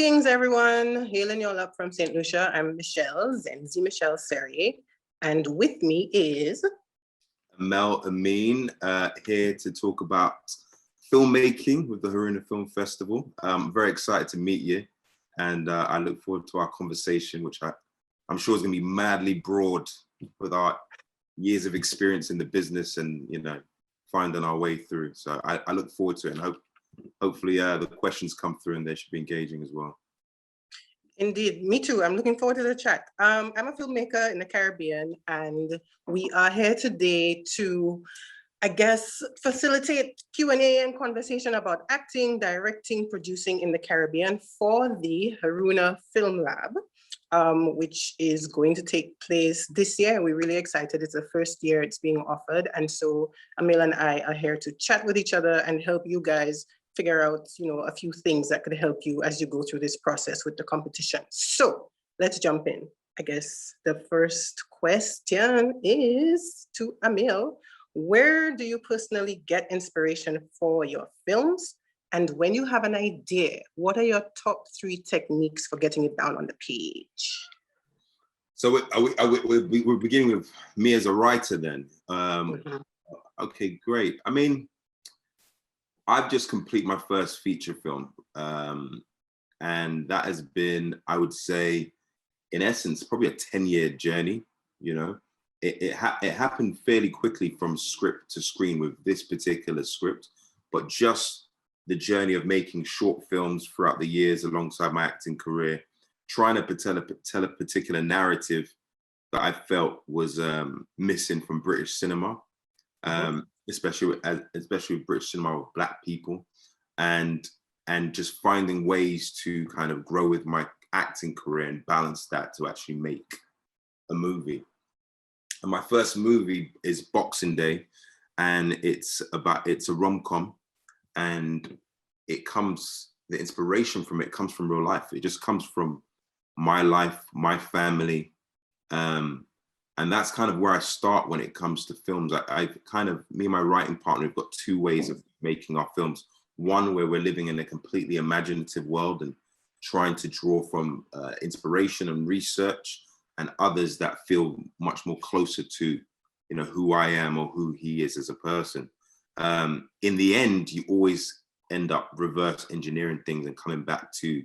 Greetings, everyone. Hailing y'all up from St. Lucia. I'm Michelle, Zenzi Michelle Serieux, and with me is Ameen, here to talk about filmmaking with the Hairouna Film Festival. I'm very excited to meet you, and I look forward to our conversation, which I'm sure is going to be madly broad with our years of experience in the business and, you know, finding our way through. So I look forward to it, and hopefully the questions come through and they should be engaging as well. Indeed, me too. I'm looking forward to the chat. I'm a filmmaker in the Caribbean, and we are here today to, I guess, facilitate Q&A and conversation about acting, directing, producing in the Caribbean for the Hairouna Film Lab, which is going to take place this year. We're really excited. It's the first year it's being offered. And so Aml and I are here to chat with each other and help you guys figure out, you know, a few things that could help you as you go through this process with the competition. So let's jump in. I guess the first question is to Aml. Where do you personally get inspiration for your films? And when you have an idea, what are your top 3 techniques for getting it down on the page? So we're beginning with me as a writer then. Okay, great. I mean, I've just completed my first feature film. And that has been, I would say, in essence, probably a 10-year journey, you know. It happened fairly quickly from script to screen with this particular script, but just the journey of making short films throughout the years alongside my acting career, trying to tell a particular narrative that I felt was missing from British cinema, especially with British cinema with Black people, and just finding ways to kind of grow with my acting career and balance that to actually make a movie. And my first movie is Boxing Day, and it's a rom-com, and the inspiration from it comes from real life. It just comes from my life, my family, and that's kind of where I start when it comes to films. Me and my writing partner, we've got 2 ways of making our films. One where we're living in a completely imaginative world and trying to draw from inspiration and research, and others that feel much more closer to, you know, who I am or who he is as a person. In the end, you always end up reverse engineering things and coming back to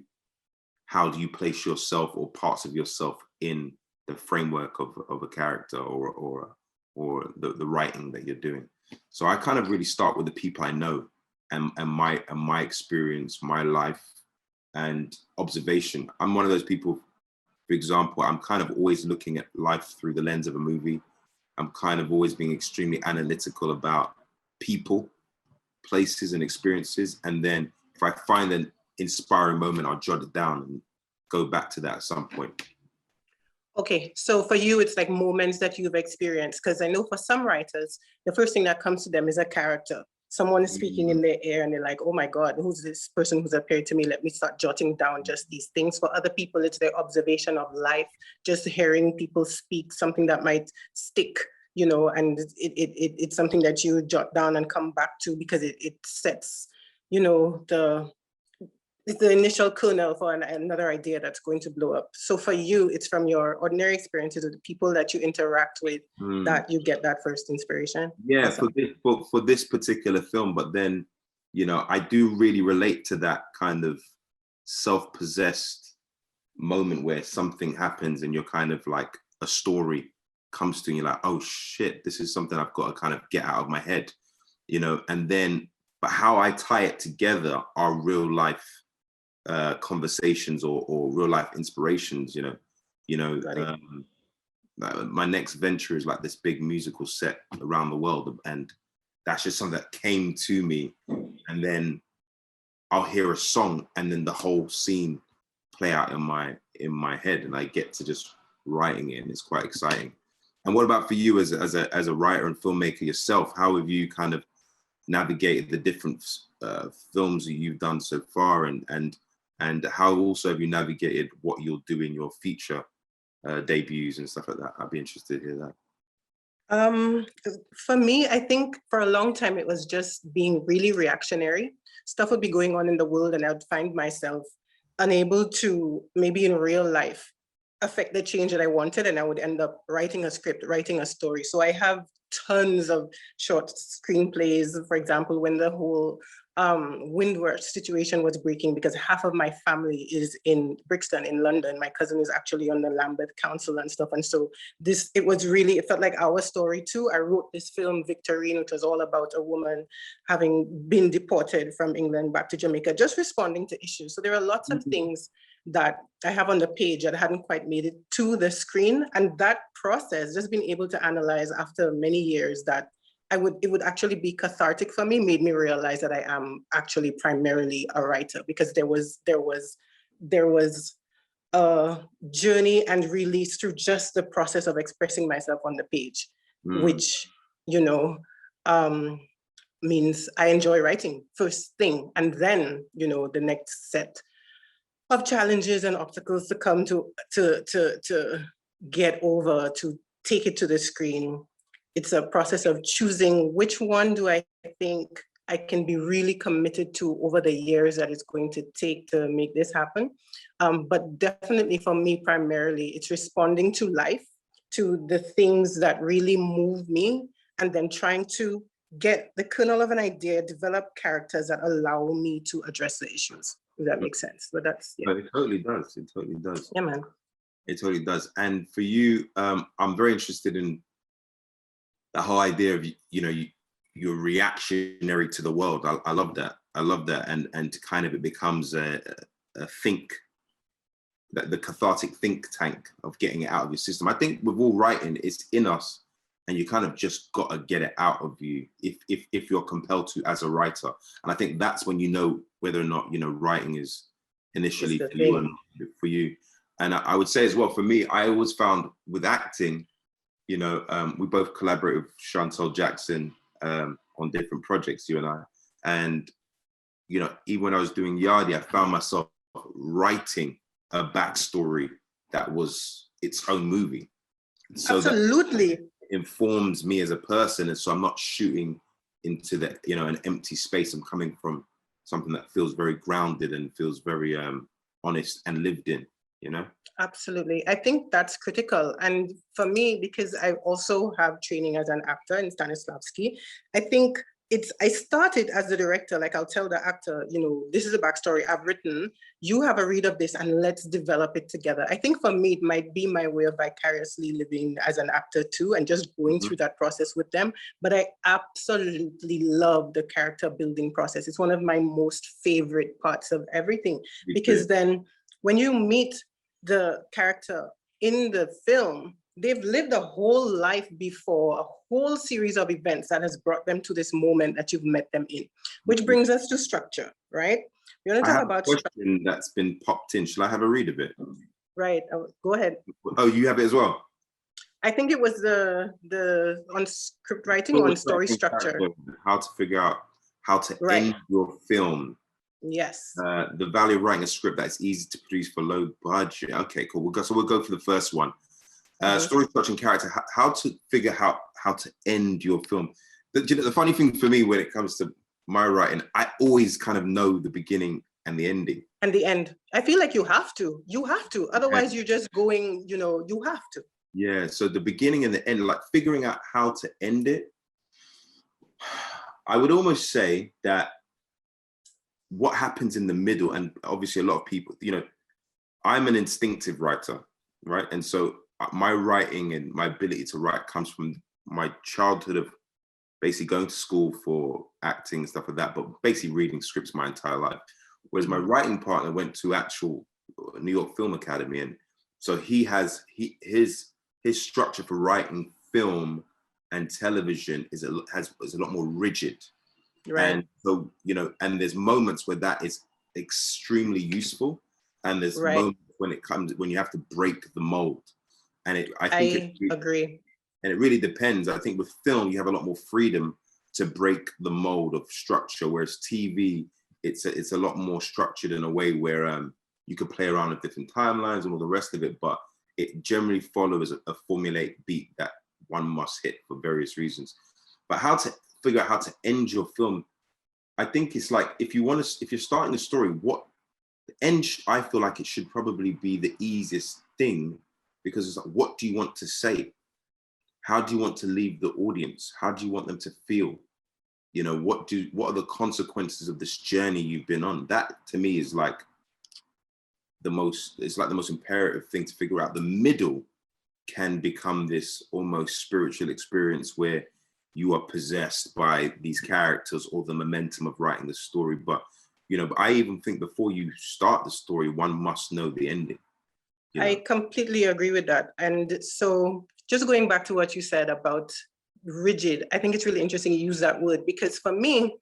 how do you place yourself or parts of yourself in the framework of a character or the writing that you're doing. So I kind of really start with the people I know and my experience, my life and observation. I'm one of those people, for example, I'm kind of always looking at life through the lens of a movie. I'm kind of always being extremely analytical about people, places and experiences. And then if I find an inspiring moment, I'll jot it down and go back to that at some point. Okay, so for you, it's like moments that you've experienced, because I know for some writers, the first thing that comes to them is a character. Someone is speaking in their ear and they're like, oh my God, who's this person who's appeared to me? Let me start jotting down just these things. For other people, it's their observation of life, just hearing people speak, something that might stick, you know, and it's something that you jot down and come back to because it sets, you know, it's the initial kernel for another idea that's going to blow up. So for you, it's from your ordinary experiences with the people that you interact with that you get that first inspiration. Yeah, awesome. for this particular film, but then, you know, I do really relate to that kind of self-possessed moment where something happens and you're kind of like a story comes to you, like, oh shit, this is something I've got to kind of get out of my head, you know, and then, but how I tie it together are real life conversations or real life inspirations, you know. My next venture is like this big musical set around the world, and that's just something that came to me, and then I'll hear a song and then the whole scene play out in my head, and I get to just writing it, and it's quite exciting. And what about for you as a writer and filmmaker yourself? How have you kind of navigated the different films that you've done so far, and how also have you navigated what you'll do in your feature debuts and stuff like that? I'd be interested to hear that. For me, I think for a long time, it was just being really reactionary. Stuff would be going on in the world and I'd find myself unable to, maybe in real life, affect the change that I wanted, and I would end up writing a script, writing a story. So I have tons of short screenplays. For example, when the whole Windward situation was breaking, because half of my family is in Brixton in London. My cousin is actually on the Lambeth Council and stuff. And so it felt like our story too. I wrote this film, Victorine, which was all about a woman having been deported from England back to Jamaica, just responding to issues. So there are lots of things that I have on the page that hadn't quite made it to the screen. And that process, just being able to analyze after many years that it would actually be cathartic for me, made me realize that I am actually primarily a writer, because there was a journey and release through just the process of expressing myself on the page, which, means I enjoy writing first thing. And then, the next set of challenges and obstacles to come to get over, to take it to the screen. It's a process of choosing which one do I think I can be really committed to over the years that it's going to take to make this happen. But definitely for me, primarily, it's responding to life, to the things that really move me, and then trying to get the kernel of an idea, develop characters that allow me to address the issues, if that makes sense. But that's, But it totally does. It totally does. Yeah, man. It totally does. And for you, I'm very interested in the whole idea of, you're reactionary to the world. I love that. I love that. And kind of it becomes a the cathartic think tank of getting it out of your system. I think with all writing, it's in us, and you kind of just got to get it out of you if you're compelled to as a writer. And I think that's when you know whether or not, writing is initially for you. And I would say as well, for me, I always found with acting, we both collaborate with Chantal Jackson on different projects, you and I. And, even when I was doing Yardi, I found myself writing a backstory that was its own movie. So absolutely. that informs me as a person. And so I'm not shooting into the, an empty space. I'm coming from something that feels very grounded and feels very honest and lived in, Absolutely. I think that's critical. And for me, because I also have training as an actor in Stanislavski, I think I started as the director. Like, I'll tell the actor, this is a backstory I've written, you have a read of this, and let's develop it together. I think for me, it might be my way of vicariously living as an actor too, and just going through that process with them. But I absolutely love the character building process. It's one of my most favorite parts of everything, because then when you meet the character in the film, they've lived a whole life before, a whole series of events that has brought them to this moment that you've met them in, which brings us to structure, right? We're going to talk about a question that's been popped in. Shall I have a read of it? Right. Go ahead. Oh, you have it as well? I think it was the on script writing or on story structure. How to figure out how to end your film. Yes. The value of writing a script that's easy to produce for low budget. Okay, cool. We'll go for the first one. Story structure and character. How to figure out how to end your film. The funny thing for me when it comes to my writing, I always kind of know the beginning and the ending. And the end. I feel like you have to. You have to. Otherwise, you're just going. You have to. Yeah. So the beginning and the end, like figuring out how to end it. I would almost say that what happens in the middle, and obviously a lot of people, I'm an instinctive writer, right? And so my writing and my ability to write comes from my childhood of basically going to school for acting and stuff like that, but basically reading scripts my entire life. Whereas my writing partner went to actual New York Film Academy, and so his structure for writing film and television is a lot more rigid. Right. And so, and there's moments where that is extremely useful, and there's moments when you have to break the mold. And I agree. And it really depends. I think with film, you have a lot more freedom to break the mold of structure, whereas TV, it's a lot more structured in a way where you could play around with different timelines and all the rest of it, but it generally follows a formulaic beat that one must hit for various reasons. But how to figure out how to end your film, I think it's like if you're starting a story, what end, I feel like it should probably be the easiest thing, because it's like, what do you want to say? How do you want to leave the audience? How do you want them to feel? You know, what are the consequences of this journey you've been on? That to me is like it's like the most imperative thing to figure out. The middle can become this almost spiritual experience where you are possessed by these characters or the momentum of writing the story. But, you know, I even think before you start the story, one must know the ending. You know? I completely agree with that. And so just going back to what you said about rigid, I think it's really interesting you use that word, because for me,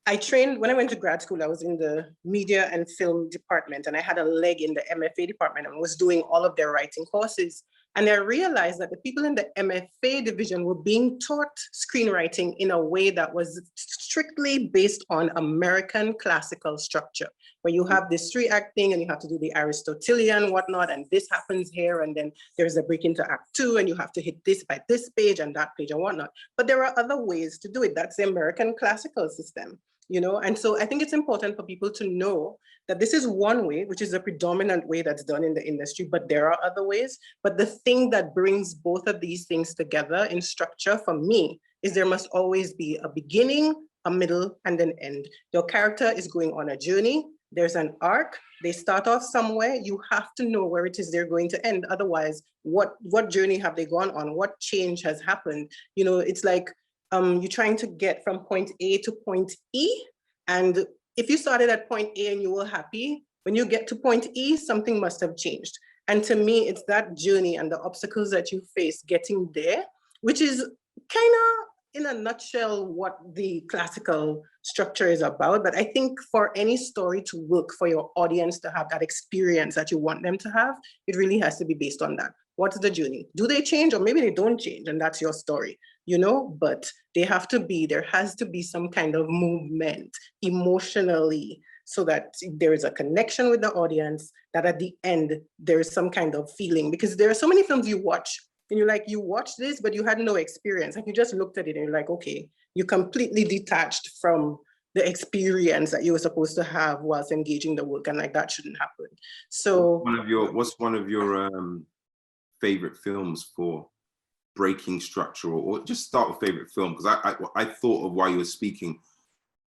I trained, when I went to grad school, I was in the media and film department, and I had a leg in the MFA department and was doing all of their writing courses. And I realized that the people in the MFA division were being taught screenwriting in a way that was strictly based on American classical structure, where you have this 3-act thing and you have to do the Aristotelian whatnot, and this happens here, and then there's a break into act 2, and you have to hit this by this page and that page and whatnot. But there are other ways to do it. That's the American classical system. You know, and so I think it's important for people to know that this is one way, which is the predominant way that's done in the industry, but there are other ways. But the thing that brings both of these things together in structure for me is there must always be a beginning, a middle, and an end. Your character is going on a journey. There's an arc. They start off somewhere. You have to know where it is they're going to end. Otherwise, what journey have they gone on? What change has happened? You know, it's like, you're trying to get from point A to point E. And if you started at point A and you were happy, when you get to point E, something must have changed. And to me, it's that journey and the obstacles that you face getting there, which is kind of in a nutshell what the classical structure is about. But I think for any story to work, for your audience to have that experience that you want them to have, it really has to be based on that. What's the journey? Do they change, or maybe they don't change, and that's your story, you know? But there has to be some kind of movement emotionally, so that there is a connection with the audience, that at the end, there is some kind of feeling. Because there are so many films you watch, and you're like, you watched this, but you had no experience. Like, you just looked at it and you're like, okay, you completely detached from the experience that you were supposed to have whilst engaging the work, and like, that shouldn't happen. So what's one of your favorite films for breaking structure, or just start with favorite film? Because I thought of while you were speaking,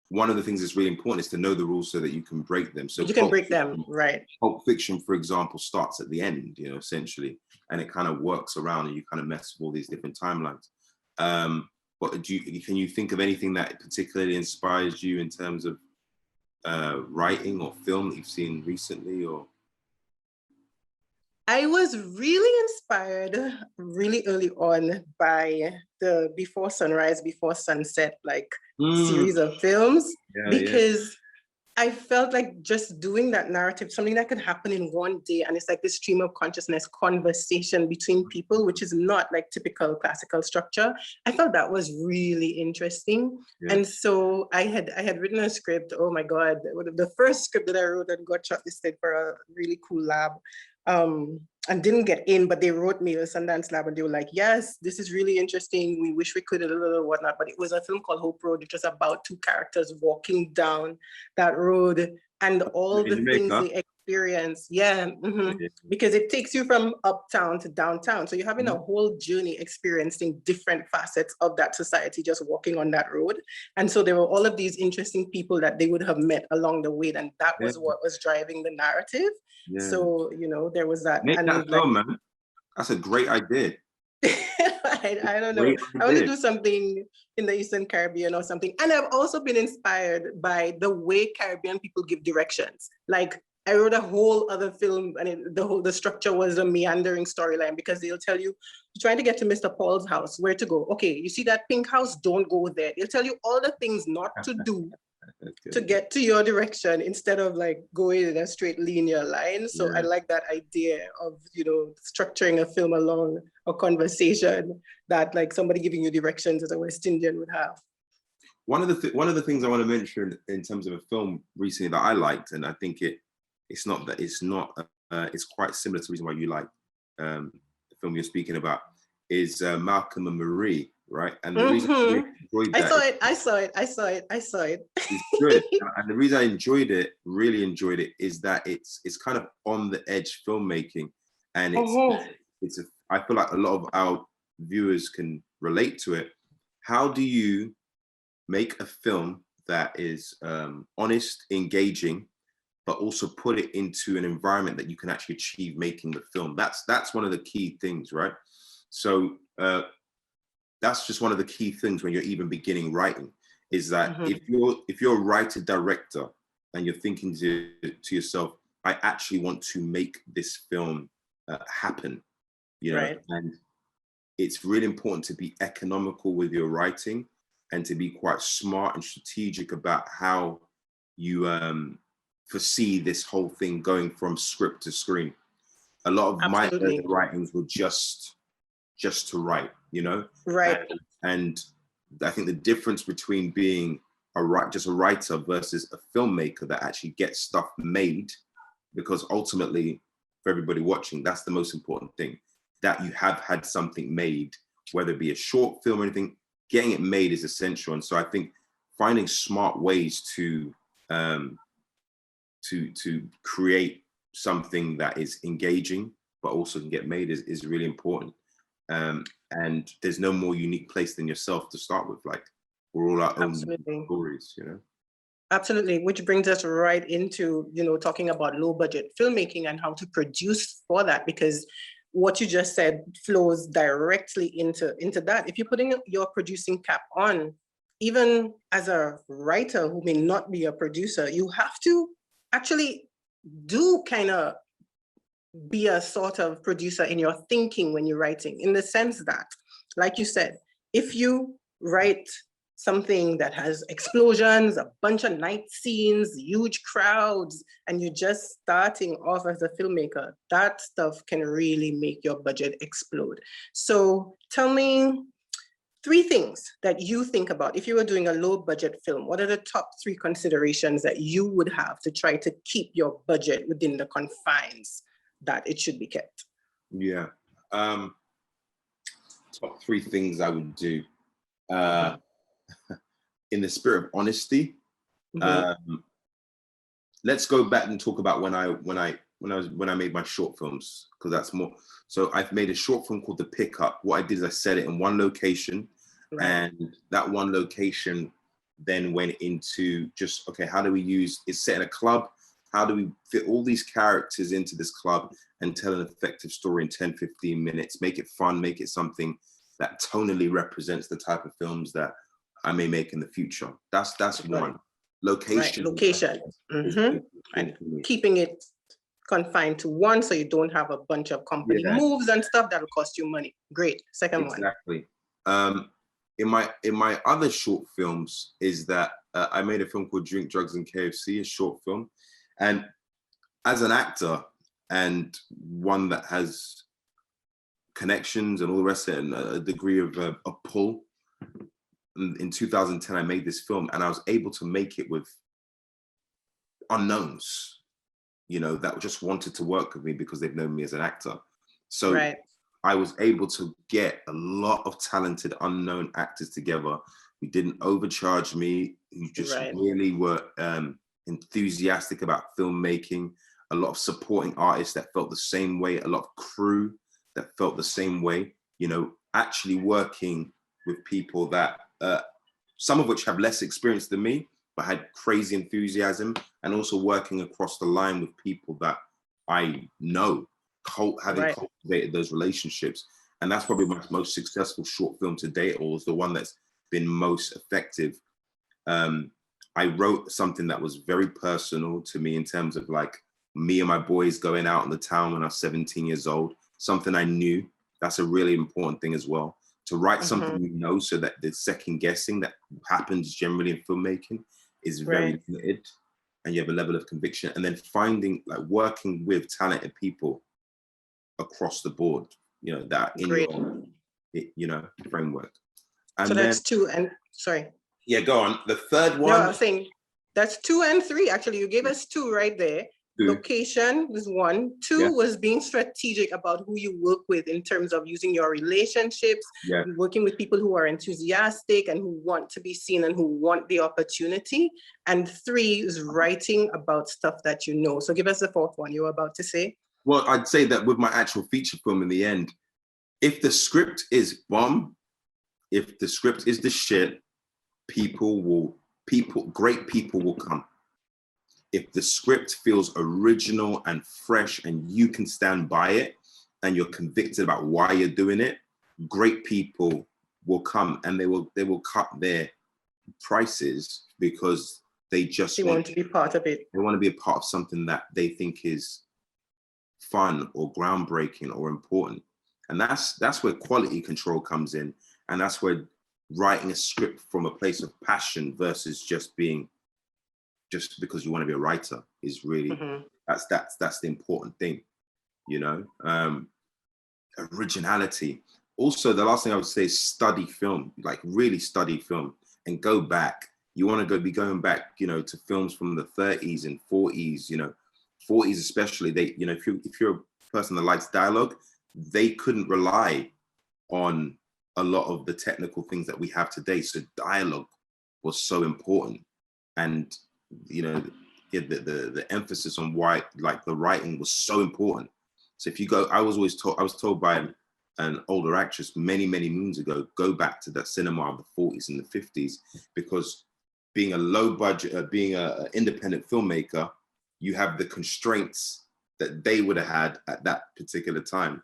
one of the things that's really important is to know the rules so that you can break them. So you can break them, right? Pulp Fiction, for example, starts at the end, you know, essentially, and it kind of works around, and you kind of mess with all these different timelines. But can you think of anything that particularly inspires you in terms of writing or film that you've seen recently? Or I was really inspired really early on by the Before Sunrise, Before Sunset, like series of films, because I felt like just doing that narrative, something that could happen in one day. And it's like this stream of consciousness conversation between people, which is not like typical classical structure. I felt that was really interesting. Yeah. And so I had written a script, oh my God, the first script that I wrote and got shortlisted for a really cool lab. And didn't get in, but they wrote me a Sundance Lab, and they were like, yes, this is really interesting. We wish we could, a little whatnot. But it was a film called Hope Road, which was about 2 characters walking down that road and all the things they experience. Yeah, because it takes you from uptown to downtown. So you're having a whole journey experiencing different facets of that society, just walking on that road. And so there were all of these interesting people that they would have met along the way. And that was what was driving the narrative. Yeah. So, you know, there was that. Make that film, man. That's a great idea. I don't know. I want to do something in the Eastern Caribbean or something. And I've also been inspired by the way Caribbean people give directions. Like, I wrote a whole other film, and the structure was a meandering storyline, because they'll tell you, you're trying to get to Mr. Paul's house, where to go. Okay, you see that pink house? Don't go there. They'll tell you all the things not to do to get to your direction, instead of like going in a straight linear line. So I like that idea of, you know, structuring a film along a conversation that like somebody giving you directions as a West Indian would have. One of the things I want to mention in terms of a film recently that I liked, and I think it's quite similar to the reason why you like the film you're speaking about, is Malcolm and Marie, right? And the reason I enjoyed that, I saw it. it's good. And the reason I enjoyed it, really enjoyed it, is that it's kind of on the edge filmmaking, and I feel like a lot of our viewers can relate to it. How do you make a film that is honest, engaging, but also put it into an environment that you can actually achieve making the film? That's one of the key things, right? So that's just one of the key things when you're even beginning writing, is that if you're a writer director and you're thinking to yourself, I actually want to make this film happen, you know, and it's really important to be economical with your writing and to be quite smart and strategic about how you foresee this whole thing going from script to screen. A lot of my writings were just to write, you know? Right. And I think the difference between being just a writer versus a filmmaker that actually gets stuff made, because ultimately, for everybody watching, that's the most important thing, that you have had something made, whether it be a short film or anything, getting it made is essential. And so I think finding smart ways to create something that is engaging, but also can get made is really important. And there's no more unique place than yourself to start with. Like, we're all our own stories, you know? Absolutely, which brings us right into, you know, talking about low budget filmmaking and how to produce for that, because what you just said flows directly into that. If you're putting your producing cap on, even as a writer who may not be a producer, you have to actually do kind of be a sort of producer in your thinking when you're writing, in the sense that, like you said, if you write something that has explosions, a bunch of night scenes, huge crowds, and you're just starting off as a filmmaker, that stuff can really make your budget explode. So tell me 3 things that you think about if you were doing a low budget film. What are the top 3 considerations that you would have to try to keep your budget within the confines that it should be kept? Yeah. Top 3 things I would do. In the spirit of honesty, let's go back and talk about when I made my short films, because that's more. So I've made a short film called The Pickup. What I did is I set it in one location, and that one location then went into just, okay, how do we use, it's set in a club, how do we fit all these characters into this club and tell an effective story in 10, 15 minutes, make it fun, make it something that tonally represents the type of films that I may make in the future. That's one. Location. Location. And keeping it confined to one, so you don't have a bunch of company moves and stuff that'll cost you money. Great. Second one. Exactly. In my other short films is that I made a film called Drink, Drugs, and KFC, a short film. And as an actor and one that has connections and all the rest of it, and a degree of a pull, in 2010, I made this film, and I was able to make it with unknowns, you know, that just wanted to work with me because they've known me as an actor. So I was able to get a lot of talented unknown actors together who didn't overcharge me, who just really were enthusiastic about filmmaking, a lot of supporting artists that felt the same way, a lot of crew that felt the same way, you know, actually working with people that, some of which have less experience than me, but had crazy enthusiasm, and also working across the line with people that I know, having cultivated those relationships. And that's probably my most successful short film to date, or was the one that's been most effective. I wrote something that was very personal to me in terms of like me and my boys going out in the town when I was 17 years old, something I knew. That's a really important thing as well. To write something you know, so that the second guessing that happens generally in filmmaking is very limited, and you have a level of conviction. And then finding, like, working with talented people across the board, you know, that in your, you know, framework. And so that's 2 and, sorry. Yeah, go on. The third one. No, I was saying that's 2 and 3. Actually, you gave us 2 right there. location was one. Two was being strategic about who you work with in terms of using your relationships, working with people who are enthusiastic and who want to be seen and who want the opportunity. And three is writing about stuff that you know. So give us the fourth one you were about to say. Well, I'd say that with my actual feature film in the end, if the script is bomb, if the script is the shit, great people will come. If the script feels original and fresh and you can stand by it and you're convicted about why you're doing it, great people will come and they will cut their prices because they want to be part of it. They want to be a part of something that they think is fun or groundbreaking or important. And that's where quality control comes in. And that's where writing a script from a place of passion versus just because you want to be a writer is really, that's the important thing, you know? Originality. Also, the last thing I would say is study film, like really study film and go back. You want to be going back, you know, to films from the 30s and 40s, you know, 40s especially. They, you know, if you're a person that likes dialogue, they couldn't rely on a lot of the technical things that we have today. So dialogue was so important. And, you know, the emphasis on why, like, the writing was so important. So if you go, I was told by an older actress many moons ago, go back to that cinema of the 40s and the 50s, because being a low budget, being an independent filmmaker, you have the constraints that they would have had at that particular time.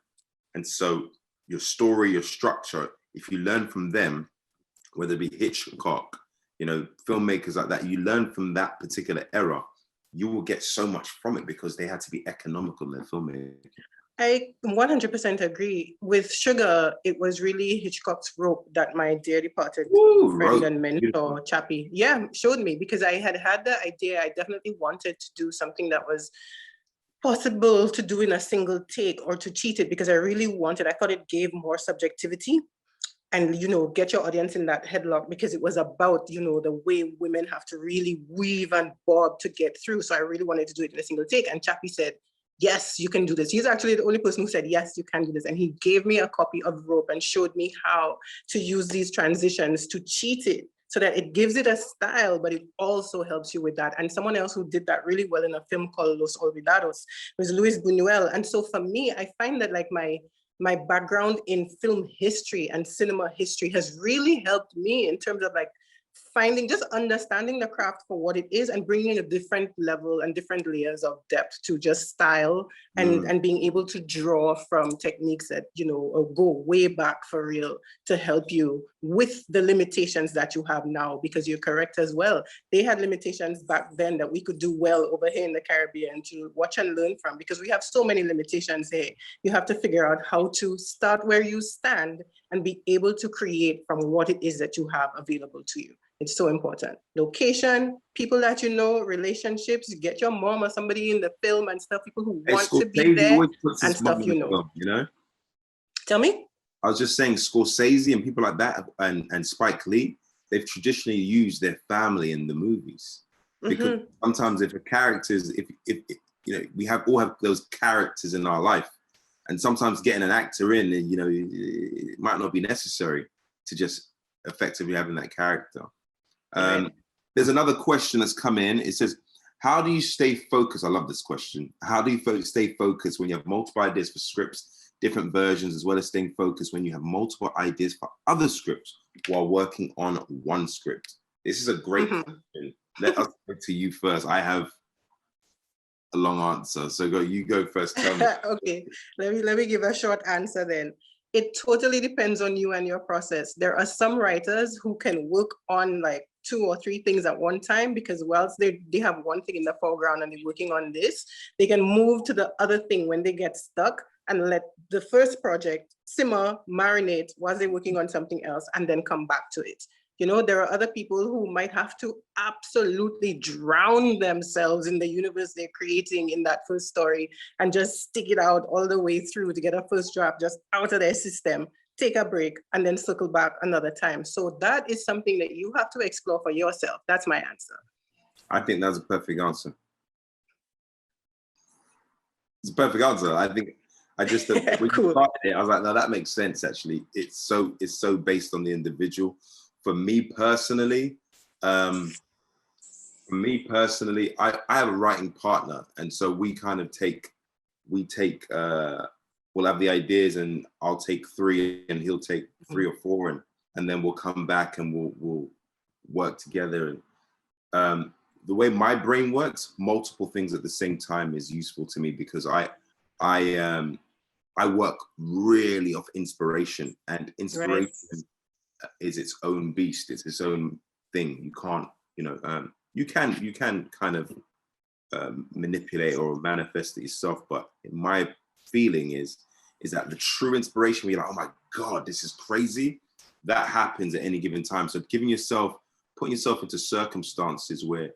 And so your story, your structure, if you learn from them, whether it be Hitchcock, you know, filmmakers like that, you learn from that particular era, you will get so much from it because they had to be economical in their filmmaking. I 100% agree. With Sugar, it was really Hitchcock's Rope that my dear departed friend and mentor, Chappie, showed me, because I had the idea. I definitely wanted to do something that was possible to do in a single take or to cheat it, because I thought it gave more subjectivity and, you know, get your audience in that headlock, because it was about, you know, the way women have to really weave and bob to get through. So I really wanted to do it in a single take. And Chappie said, yes, you can do this. He's actually the only person who said, yes, you can do this. And he gave me a copy of Rope and showed me how to use these transitions to cheat it so that it gives it a style, but it also helps you with that. And someone else who did that really well in a film called Los Olvidados was Luis Buñuel. And so for me, I find that like my background in film history and cinema history has really helped me in terms of like just understanding the craft for what it is and bringing a different level and different layers of depth to just style and being able to draw from techniques that, you know, go way back for real to help you with the limitations that you have now, because you're correct as well. They had limitations back then that we could do well over here in the Caribbean to watch and learn from, because we have so many limitations here. You have to figure out how to start where you stand and be able to create from what it is that you have available to you. It's so important. Location, people that you know, relationships, get your mom or somebody in the film and stuff, people who want to be there and stuff, you know. Film, you know? Tell me? I was just saying Scorsese and people like that and Spike Lee, they've traditionally used their family in the movies. Because sometimes if a character is, if you know, we all have those characters in our life. And sometimes getting an actor in, you know, it might not be necessary to just effectively having that character. There's another question that's come in. It says, how do you stay focused? I love this question. How do you stay focused when you have multiple ideas for scripts, different versions, as well as staying focused when you have multiple ideas for other scripts while working on one script? This is a great question. Let us go to you first. I have a long answer, so you go first. Tell me. Okay, let me give a short answer then. It totally depends on you and your process. There are some writers who can work on like 2 or 3 things at one time, because whilst they have one thing in the foreground and they're working on this, they can move to the other thing when they get stuck and let the first project simmer, marinate while they're working on something else and then come back to it. You know, there are other people who might have to absolutely drown themselves in the universe they're creating in that first story and just stick it out all the way through to get a first draft just out of their system, take a break, and then circle back another time. So that is something that you have to explore for yourself. That's my answer. I think that's a perfect answer. It's a perfect answer. I think I just when Cool. you started it, I was like, no, that makes sense. Actually, it's so based on the individual. For me personally, I have a writing partner, and so we kind of we'll have the ideas, and I'll take 3, and he'll take 3 or 4, and then we'll come back and we'll work together. And the way my brain works, multiple things at the same time is useful to me, because I work really off inspiration, and inspiration is its own beast. It's its own thing. You can't, you can kind of manipulate or manifest it yourself, but my feeling is that the true inspiration, where you're like, oh my God, this is crazy, that happens at any given time. So putting yourself into circumstances where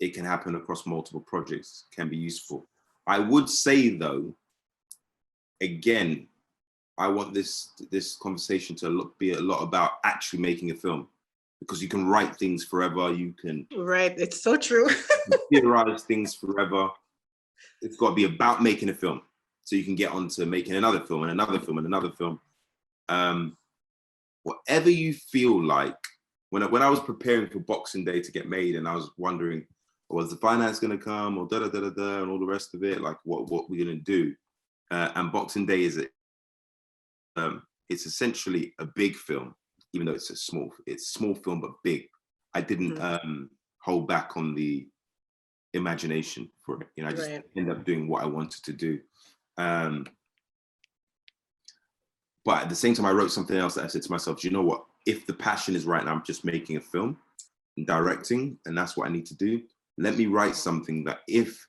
it can happen across multiple projects can be useful. I would say though, again, I want this conversation to be a lot about actually making a film, because you can write things forever. You can It's so true. theorize things forever. It's got to be about making a film, so you can get on to making another film and another film and another film. Whatever you feel like. When I was preparing for Boxing Day to get made, and I was wondering, was the finance going to come, or and all the rest of it, like what we're going to do. And Boxing Day is it's essentially a big film, even though it's a small film, but big. I didn't hold back on the imagination for it. I just ended up doing what I wanted to do. But at the same time, I wrote something else that I said to myself, you know what? If the passion is right now, I'm just making a film and directing, and that's what I need to do. Let me write something that if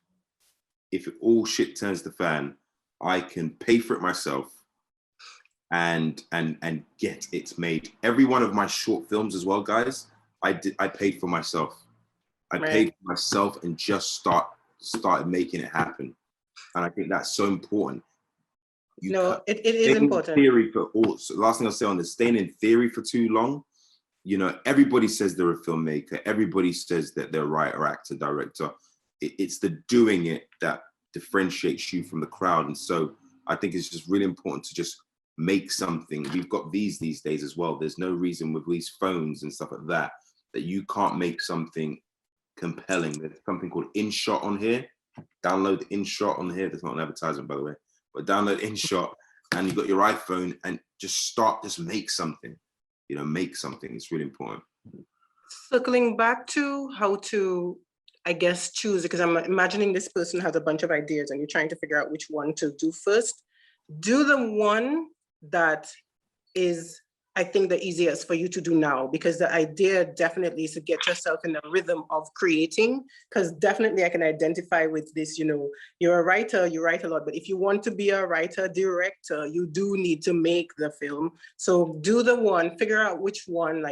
all shit turns the fan, I can pay for it myself and get it made. Every one of my short films as well, guys, I paid for myself. I paid for myself and just started making it happen. And I think that's so important. It is important. Theory for all. So last thing I'll say on this, staying in theory for too long, everybody says they're a filmmaker. Everybody says that they're a writer, actor, director. It's the doing it that differentiates you from the crowd. And so I think it's just really important to just make something. We've got these days as well. There's no reason with these phones and stuff like that you can't make something compelling. There's something called InShot on here. Download InShot on here. There's not an advertisement, by the way, but download InShot, and you've got your iPhone, and just make something. Make something. It's really important. Circling back to how to, I guess, choose, because I'm imagining this person has a bunch of ideas and you're trying to figure out which one to do first. Do the one that is, I think, the easiest for you to do now, because the idea definitely is to get yourself in the rhythm of creating, because definitely I can identify with this, you're a writer, you write a lot, but if you want to be a writer, director, you do need to make the film. So do the one, figure out which one,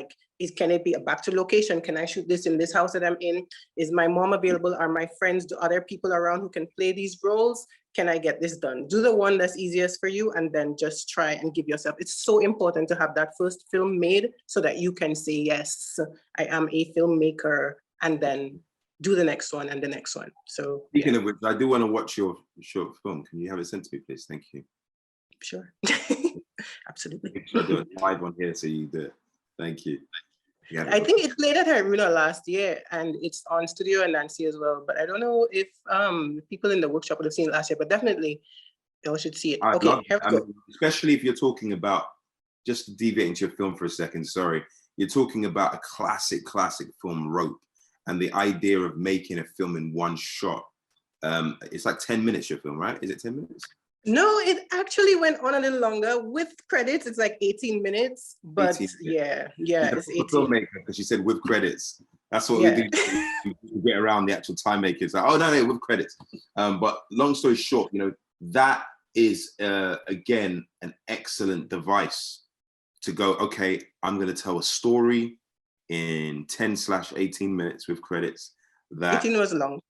can it be a back to location? Can I shoot this in this house that I'm in? Is my mom available? Are my friends, do other people around who can play these roles? Can I get this done? Do the one that's easiest for you, and then just try and give yourself. It's so important to have that first film made so that you can say, yes, I am a filmmaker, and then do the next one and the next one. So speaking of which, I do want to watch your short film. Can you have it sent to me, please? Thank you. Sure. Absolutely. Make sure I do it live on here so you do it. Thank you. I think it played at Hairouna last year, and it's on Studio and Nancy as well. But I don't know if people in the workshop would have seen it last year, but definitely y'all should see it. Okay, here we go. Especially if you're talking about, just to deviate into your film for a second, sorry. You're talking about a classic film, Rope, and the idea of making a film in one shot. It's like 10 minutes, your film, right? Is it 10 minutes? No, it actually went on a little longer. With credits, it's like 18 minutes. But 18 minutes. Yeah, it's 18. Filmmaker, because she said with credits. That's what we do to get around the actual time maker. It's like, oh no, with credits. But long story short, that is again an excellent device to go, okay, I'm going to tell a story in 10/18 minutes with credits. 18 was long.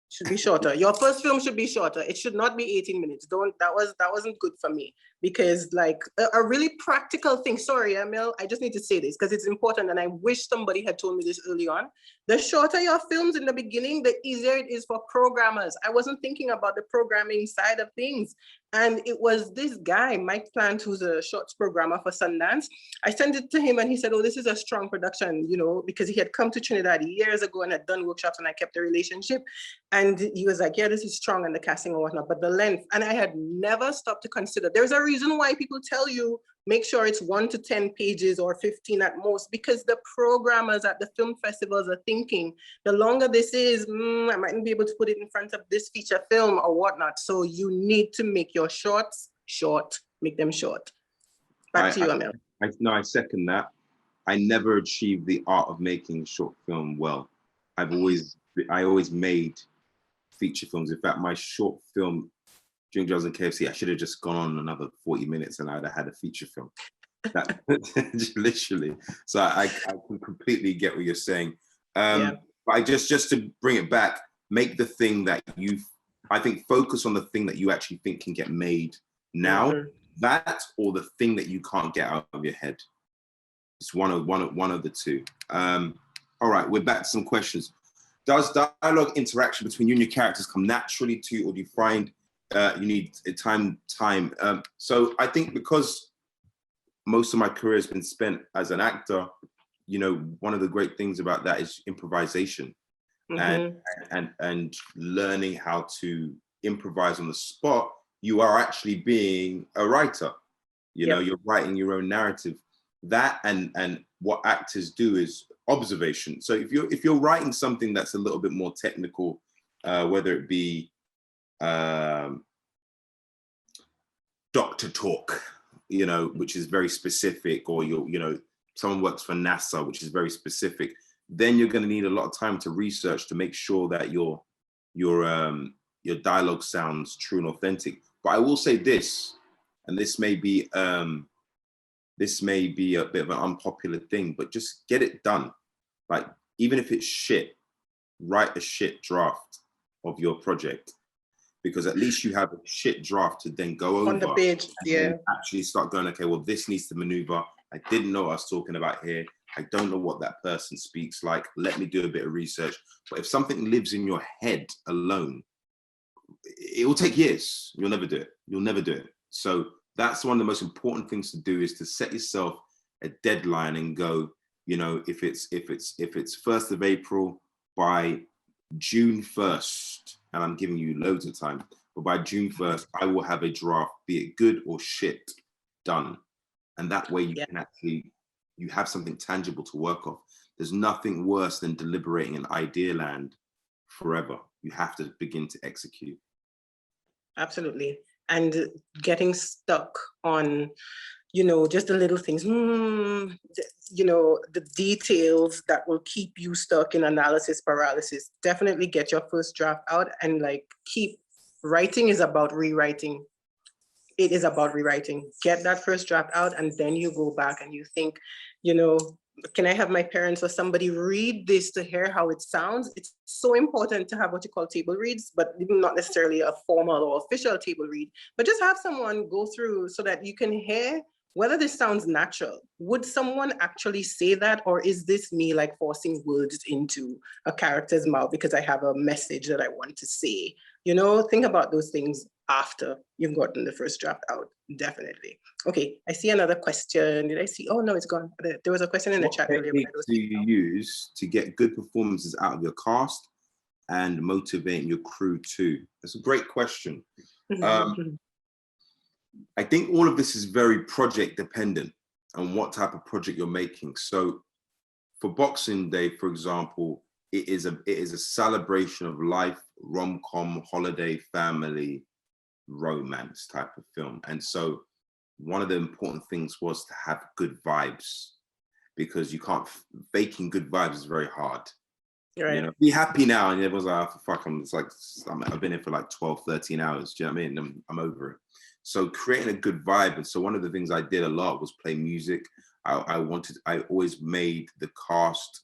Should be shorter. Your first film should be shorter. It should not be 18 minutes. That wasn't good for me. because like a really practical thing. Sorry, Aml, I just need to say this because it's important, and I wish somebody had told me this early on. The shorter your films in the beginning, the easier it is for programmers. I wasn't thinking about the programming side of things. And it was this guy, Mike Plant, who's a shorts programmer for Sundance. I sent it to him and he said, oh, this is a strong production, you know, because he had come to Trinidad years ago and had done workshops and I kept the relationship. And he was like, yeah, this is strong and the casting and whatnot, but the length, and I had never stopped to consider. There's a reason why people tell you, make sure it's 1 to 10 pages or 15 at most, because the programmers at the film festivals are thinking, the longer this is, I mightn't be able to put it in front of this feature film or whatnot. So you need to make your shorts short, make them short. Back to you, Aml. No, I second that. I never achieved the art of making short film well. I always made feature films. In fact, my short film during Jobs and KFC, I should have just gone on another 40 minutes and I'd have had a feature film. That literally. So I can completely get what you're saying. But I just to bring it back, make the thing that I think focus on the thing that you actually think can get made now. That or the thing that you can't get out of your head. It's one of the two. All right, we're back to some questions. Does dialogue interaction between you and your characters come naturally to you, or do you find you need time? So I think because most of my career has been spent as an actor, you know, one of the great things about that is improvisation, and learning how to improvise on the spot. You are actually being a writer. You know, you're writing your own narrative. That and what actors do is observation. So if you're writing something that's a little bit more technical, whether it be doctor talk, you know, which is very specific, or someone works for NASA, which is very specific, then you're going to need a lot of time to research to make sure that your dialogue sounds true and authentic. But I will say this, and this may be a bit of an unpopular thing, but just get it done. Like, even if it's shit, write a shit draft of your project, because at least you have a shit draft to then go over on the page. And actually start going, okay, well, this needs to maneuver. I didn't know what I was talking about here. I don't know what that person speaks like. Let me do a bit of research. But if something lives in your head alone, it will take years. You'll never do it. You'll never do it. So that's one of the most important things to do, is to set yourself a deadline and go, you know, if it's 1st of April, by June 1st, and I'm giving you loads of time, but by June 1st, I will have a draft, be it good or shit, done. And that way you can actually, you have something tangible to work off. There's nothing worse than deliberating in idea land forever. You have to begin to execute. Absolutely. And getting stuck on, you know, just the little things, you know, the details that will keep you stuck in analysis paralysis. Definitely get your first draft out and like keep writing is about rewriting. It is about rewriting. Get that first draft out and then you go back and you think, you know, can I have my parents or somebody read this to hear how it sounds? It's so important to have what you call table reads, but not necessarily a formal or official table read, but just have someone go through so that you can hear whether this sounds natural. Would someone actually say that? Or is this me like forcing words into a character's mouth because I have a message that I want to say? You know, think about those things after you've gotten the first draft out, definitely. Okay, I see another question. Did I see? Oh no, it's gone. There was a question in the chat earlier. What techniques do you use to get good performances out of your cast and motivating your crew too? That's a great question. I think all of this is very project dependent on what type of project you're making. So for Boxing Day, for example, it is a celebration of life, rom-com, holiday, family, romance type of film. And so one of the important things was to have good vibes, because you can't, faking good vibes is very hard. Right. You know, be happy now, and everyone's like, oh, fuck, I've been here for like 12, 13 hours. Do you know what I mean? I'm over it. So creating a good vibe. And so one of the things I did a lot was play music. I always made the cast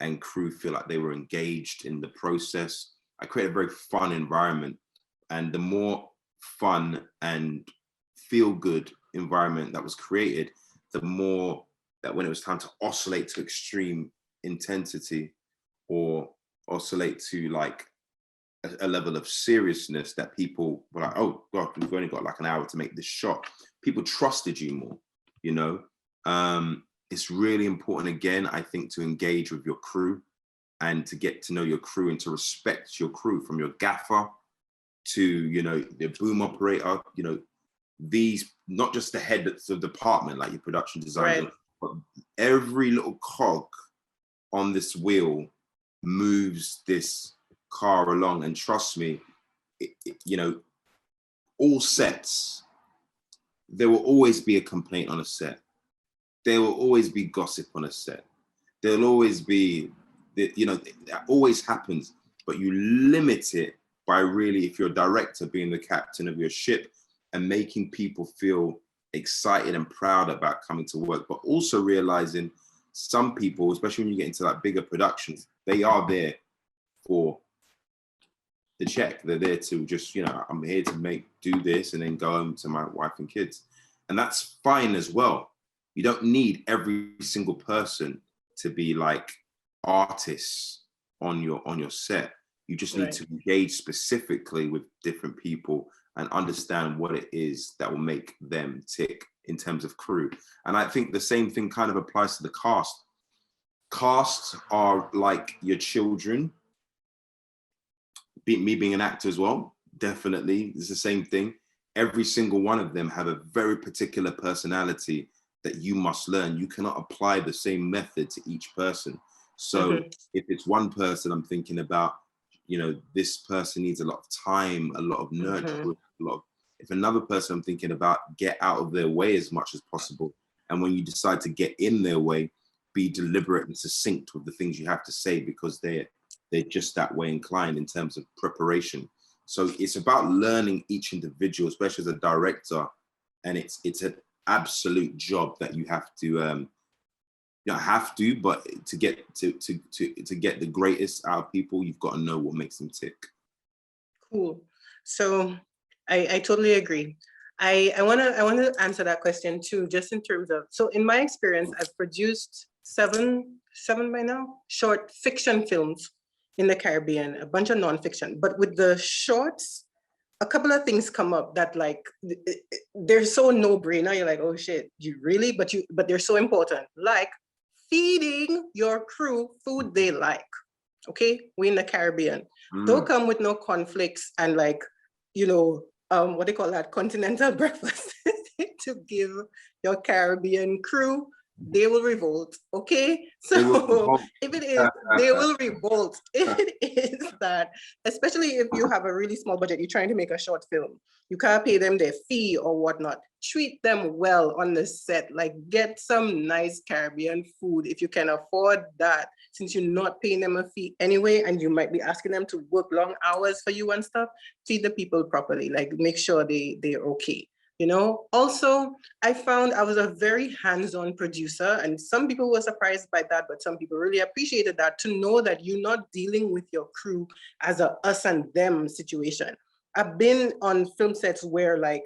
and crew feel like they were engaged in the process. I created a very fun environment. And the more fun and feel-good environment that was created, the more that when it was time to oscillate to extreme intensity or oscillate to like a level of seriousness, that people were like, oh God, we've only got like an hour to make this shot. People trusted you more, you know? It's really important, again, I think, to engage with your crew and to get to know your crew and to respect your crew, from your gaffer to, you know, the boom operator, you know, these, not just the head of the department, like your production designer, Right. but every little cog on this wheel moves this car along. And trust me, you know, all sets, there will always be a complaint on a set. There will always be gossip on a set. There'll always be, you know, that always happens, but you limit it by really, if you're a director, being the captain of your ship and making people feel excited and proud about coming to work, but also realizing some people, especially when you get into like bigger productions, they are there for the check. They're there to just, you know, I'm here to do this and then go home to my wife and kids. And that's fine as well. You don't need every single person to be like artists on your set. You just need to engage specifically with different people and understand what it is that will make them tick in terms of crew. And I think the same thing kind of applies to the cast. Casts are like your children. Me being an actor as well, definitely, it's the same thing. Every single one of them have a very particular personality that you must learn. You cannot apply the same method to each person. So if it's one person, I'm thinking about, you know, this person needs a lot of time, a lot of nurture, if another person, I'm thinking about, get out of their way as much as possible. And when you decide to get in their way, be deliberate and succinct with the things you have to say, because they're just that way inclined in terms of preparation. So it's about learning each individual, especially as a director, and it's an absolute job that you have to but to get the greatest out of people, you've got to know what makes them tick. Cool. So I totally agree. I want to answer that question too, just in terms of, so in my experience, I've produced seven by now short fiction films in the Caribbean, a bunch of nonfiction. But with the shorts, a couple of things come up that like, they're so no-brainer. You're like, oh shit, you really? But they're so important. Like feeding your crew food they like. Okay, we're in the Caribbean. Don't come with no conflicts and like, you know, what they call that, continental breakfast to give your Caribbean crew. They will revolt, okay? So if it is, they will revolt. If it is that, especially if you have a really small budget, you're trying to make a short film, you can't pay them their fee or whatnot. Treat them well on the set, like get some nice Caribbean food if you can afford that, since you're not paying them a fee anyway, and you might be asking them to work long hours for you and stuff. Feed the people properly, like make sure they're okay. You know, also, I found I was a very hands-on producer, and some people were surprised by that, but some people really appreciated that, to know that you're not dealing with your crew as a us and them situation. I've been on film sets where like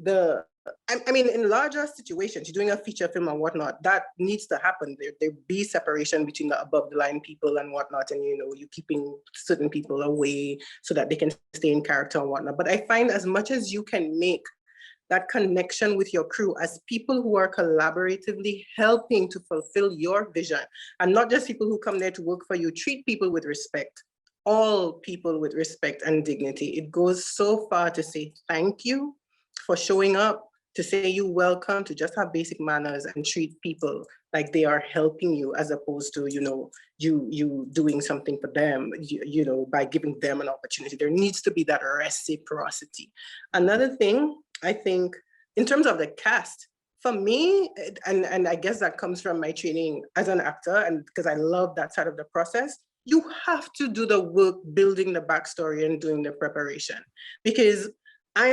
I mean, in larger situations, you're doing a feature film and whatnot, that needs to happen. There be separation between the above the line people and whatnot, and you know, you're keeping certain people away so that they can stay in character and whatnot. But I find as much as you can make that connection with your crew as people who are collaboratively helping to fulfill your vision, and not just people who come there to work for you. Treat people with respect, all people with respect and dignity. It goes so far to say thank you for showing up, to say you welcome, to just have basic manners and treat people like they are helping you, as opposed to, you know, you doing something for them, you know, by giving them an opportunity. There needs to be that reciprocity. Another thing, I think, in terms of the cast, for me, and I guess that comes from my training as an actor, and because I love that side of the process, you have to do the work building the backstory and doing the preparation. Because I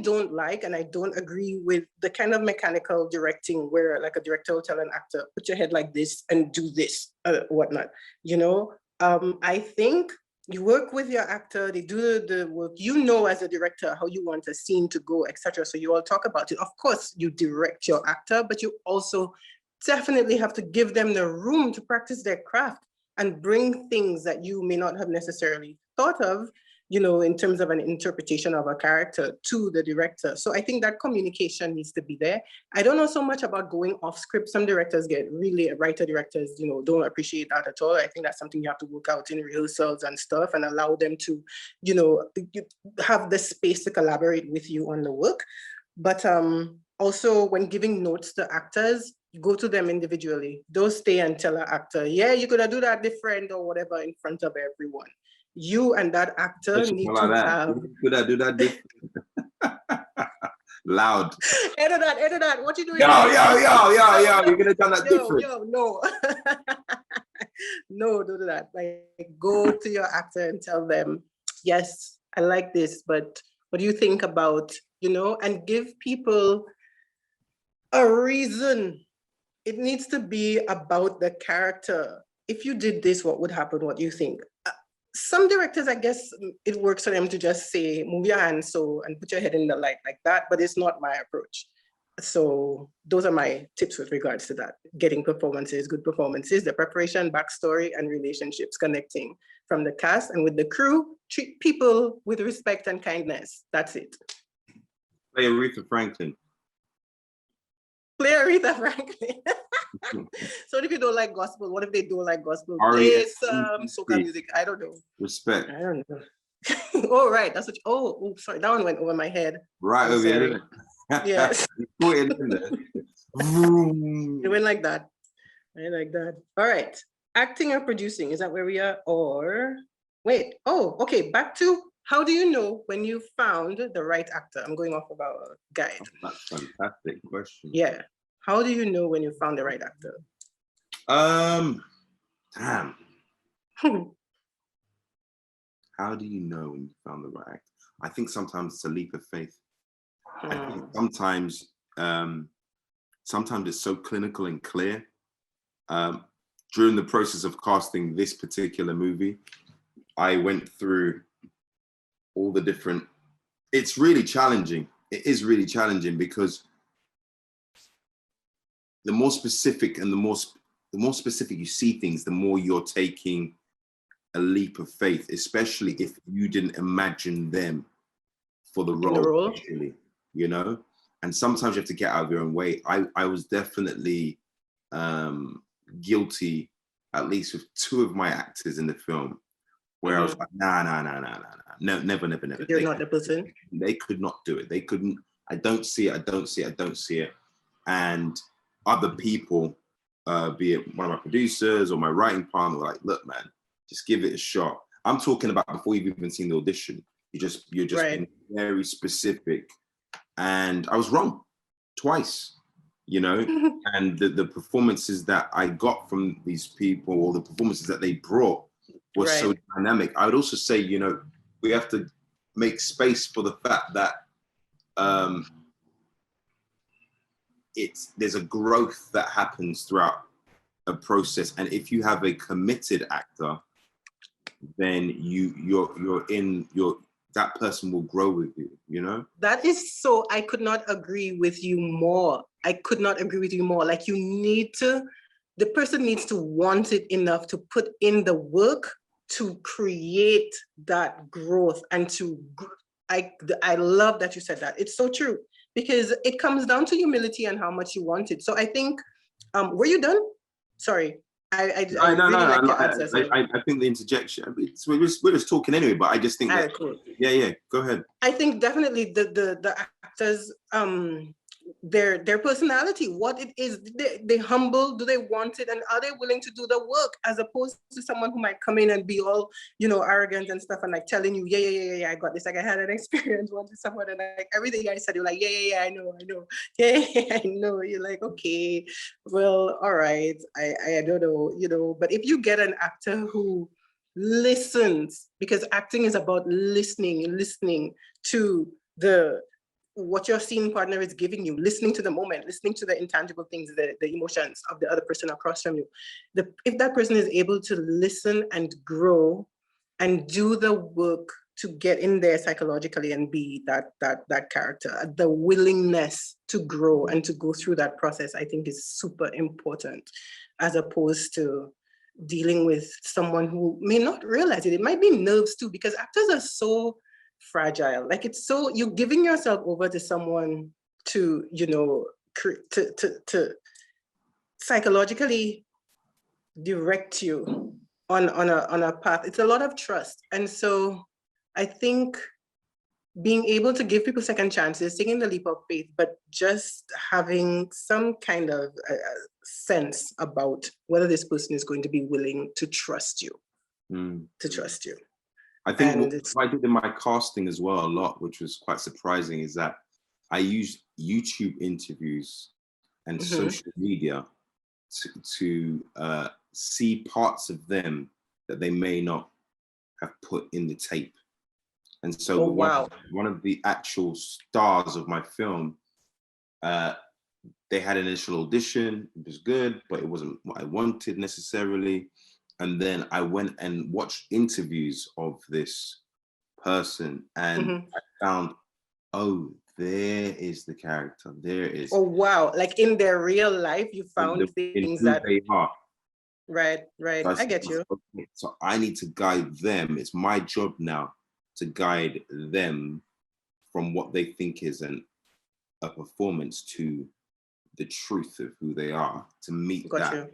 don't like, and I don't agree with the kind of mechanical directing where like a director will tell an actor, put your head like this and do this, whatnot, you know? I think You work with your actor, they do the work. You know, as a director, how you want a scene to go, etc. So you all talk about it. Of course, you direct your actor, but you also definitely have to give them the room to practice their craft and bring things that you may not have necessarily thought of, you know, in terms of an interpretation of a character to the director. So I think that communication needs to be there. I don't know so much about going off script. Some directors get really, writer directors, you know, don't appreciate that at all. I think that's something you have to work out in rehearsals and stuff and allow them to, you know, have the space to collaborate with you on the work. But also when giving notes to actors, go to them individually. Don't stay and tell an actor, yeah, you could have do that different or whatever in front of everyone. You and that actor need to have. Could I do that different? Loud. Edit that. What you doing? Yo. You're gonna done that different. No. No, don't do that. Like, go to your actor and tell them, yes, I like this, but what do you think about, you know, and give people a reason. It needs to be about the character. If you did this, what would happen? What do you think? Some directors, I guess it works for them to just say, move your hands so, and put your head in the light like that, but it's not my approach. So those are my tips with regards to that. Getting performances, good performances, the preparation, backstory, and relationships, connecting from the cast and with the crew, treat people with respect and kindness. That's it. Play Aretha Franklin. Play Aretha Franklin. So if you don't like gospel, what if they don't like gospel? Play some soca music. I don't know. Respect. I don't know. Oh, right. That's what. Oh, sorry. That one went over my head. Right over here, didn't it? Yes. Put it in there. It went like that. I like that. All right. Acting or producing. Is that where we are? Or wait. Oh, okay. Back to how do you know when you found the right actor? I'm going off of our guide. That's a fantastic question. Yeah. How do you know when you found the right actor? Damn. How do you know when you found the right actor? I think sometimes it's a leap of faith. I think sometimes it's so clinical and clear. During the process of casting this particular movie, I went through all the different. It's really challenging. It is really challenging because the more specific and the more specific you see things, the more you're taking a leap of faith, especially if you didn't imagine them for the role, actually, you know? And sometimes you have to get out of your own way. I was definitely guilty, at least with two of my actors in the film, where I was like, nah. No, never. You're not the person? They could not do it. They couldn't. I don't see it. And other people, be it one of my producers or my writing partner, were like, look, man, just give it a shot. I'm talking about before you've even seen the audition. You're just right. Being very specific. And I was wrong twice, you know? And the performances that I got from these people, or the performances that they brought, was so dynamic. I would also say, you know, we have to make space for the fact that there's a growth that happens throughout a process. And if you have a committed actor, then that person will grow with you, you know? That is so, I could not agree with you more. Like, you need to, the person needs to want it enough to put in the work to create that growth and I love that you said that. It's so true, because it comes down to humility and how much you want it. So I think, were you done? Sorry. I think the interjection, we're just talking anyway, but I just think that, cool. Yeah, go ahead. I think definitely the actors, their personality, what it is, they humble, do they want it, and are they willing to do the work, as opposed to someone who might come in and be all, you know, arrogant and stuff, and like telling you, yeah, I got this, like I had an experience once with someone, and like everything I said, you're like, yeah, I know, yeah, I know. You're like, okay, well, all right, I don't know, you know. But if you get an actor who listens, because acting is about listening to what your scene partner is giving you, listening to the moment, listening to the intangible things, the emotions of the other person across from you. If that person is able to listen and grow and do the work to get in there psychologically and be that character. The willingness to grow and to go through that process, I think, is super important, as opposed to dealing with someone who may not realize it. It might be nerves too, because actors are so fragile. Like, it's so, you're giving yourself over to someone to, you know, to psychologically direct you on a path. It's a lot of trust. And so I think being able to give people second chances, taking the leap of faith, but just having some kind of sense about whether this person is going to be willing to trust you, to trust you. I think what I did in my casting as well a lot, which was quite surprising, is that I used YouTube interviews and social media to see parts of them that they may not have put in the tape. And so one of the actual stars of my film, they had an initial audition, it was good, but it wasn't what I wanted necessarily. And then I went and watched interviews of this person, and I found, oh, there is the character, there it is. Oh, wow. Like in their real life, you found things that they are. Right. So I get you. So I need to guide them. It's my job now to guide them from what they think is a performance to the truth of who they are, to meet that. You.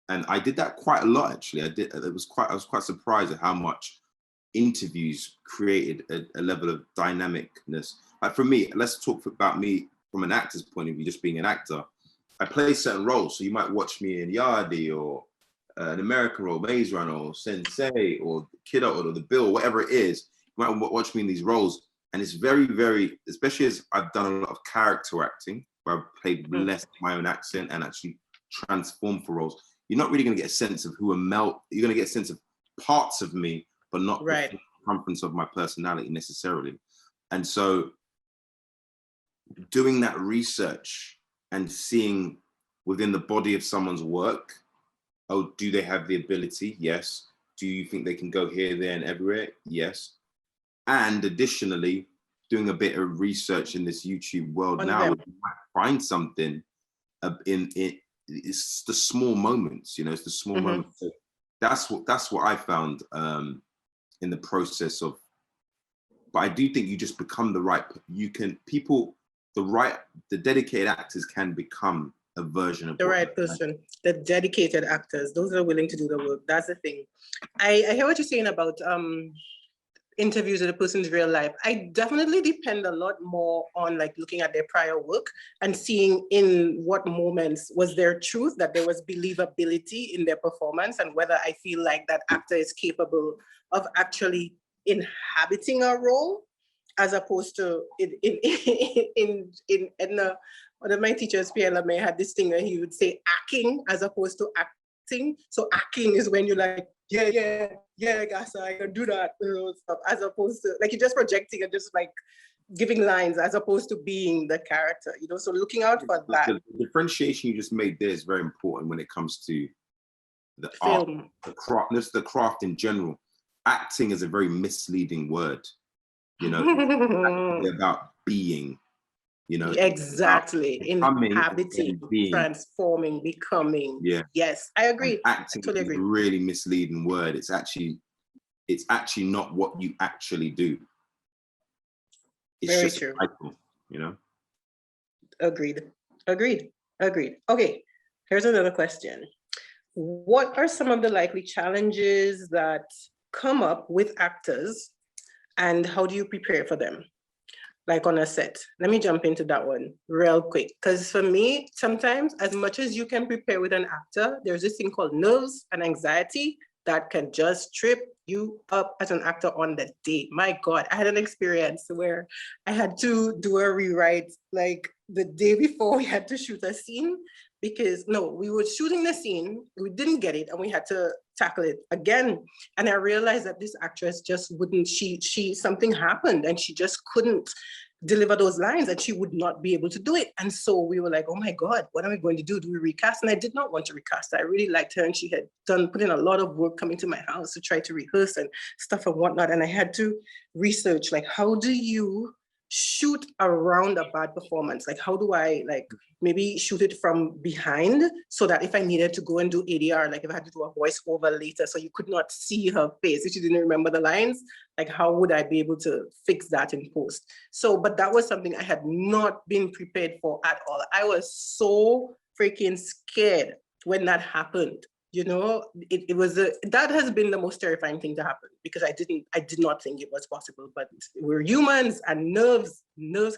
And I did that quite a lot, actually. I was quite surprised at how much interviews created a level of dynamicness. Like for me, let's talk about me from an actor's point of view, just being an actor. I play certain roles. So you might watch me in Yardie or an American role, Maze Runner or Sensei or Kiddo or The Bill, whatever it is. You might watch me in these roles. And it's very, very, especially as I've done a lot of character acting, where I've played less my own accent and actually transformed for roles. You're not really going to get a sense of who Aml. You're going to get a sense of parts of me, but not the circumference of my personality necessarily. And so doing that research and seeing within the body of someone's work, oh, do they have the ability? Yes. Do you think they can go here, there, and everywhere? Yes. And additionally, doing a bit of research in this YouTube world now, you might find something it's the small moments, you know, it's the small moments. So that's what I found in the process of, but I do think you just become the dedicated actors can become a version of the right person. The dedicated actors, those that are willing to do the work. That's the thing. I hear what you're saying about interviews with a person's real life. I definitely depend a lot more on like looking at their prior work and seeing in what moments was there truth, that there was believability in their performance, and whether I feel like that actor is capable of actually inhabiting a role, as opposed to one of my teachers, Pierre Lamay, had this thing where he would say acting as opposed to acting. So acting is when you're like, yeah, guys, I can do that, stuff, as opposed to like you're just projecting and just like giving lines, as opposed to being the character, you know. So looking out for that. The differentiation you just made there is very important when it comes to the art, the craft. This the craft in general. Acting is a very misleading word, you know. It's about being. You know, exactly, inhabiting, transforming, becoming. Yeah. Yes, I agree. Acting is a really misleading word. It's actually not what you actually do. It's very just true. a cycle, you know. Agreed. Okay, here's another question. What are some of the likely challenges that come up with actors, and how do you prepare for them? Like on a set. Let me jump into that one real quick. Because for me, sometimes as much as you can prepare with an actor, there's this thing called nerves and anxiety that can just trip you up as an actor on the day. My God, I had an experience where I had to do a rewrite like the day before we had to shoot a scene, because we were shooting the scene, we didn't get it, and we had to tackle it again. And I realized that this actress just wouldn't, something happened and she just couldn't deliver those lines, and she would not be able to do it. And so we were like, oh my God, what are we going to do? Do we recast? And I did not want to recast. I really liked her, and she had put in a lot of work coming to my house to try to rehearse and stuff and whatnot. And I had to research, like, how do you shoot around a bad performance? Like, how do I, like, maybe shoot it from behind so that if I needed to go and do ADR, like if I had to do a voiceover later so you could not see her face, if she didn't remember the lines, like how would I be able to fix that in post? So, but that was something I had not been prepared for at all. I was so freaking scared when that happened. You know, that has been the most terrifying thing to happen, because I did not think it was possible, but we're humans, and nerves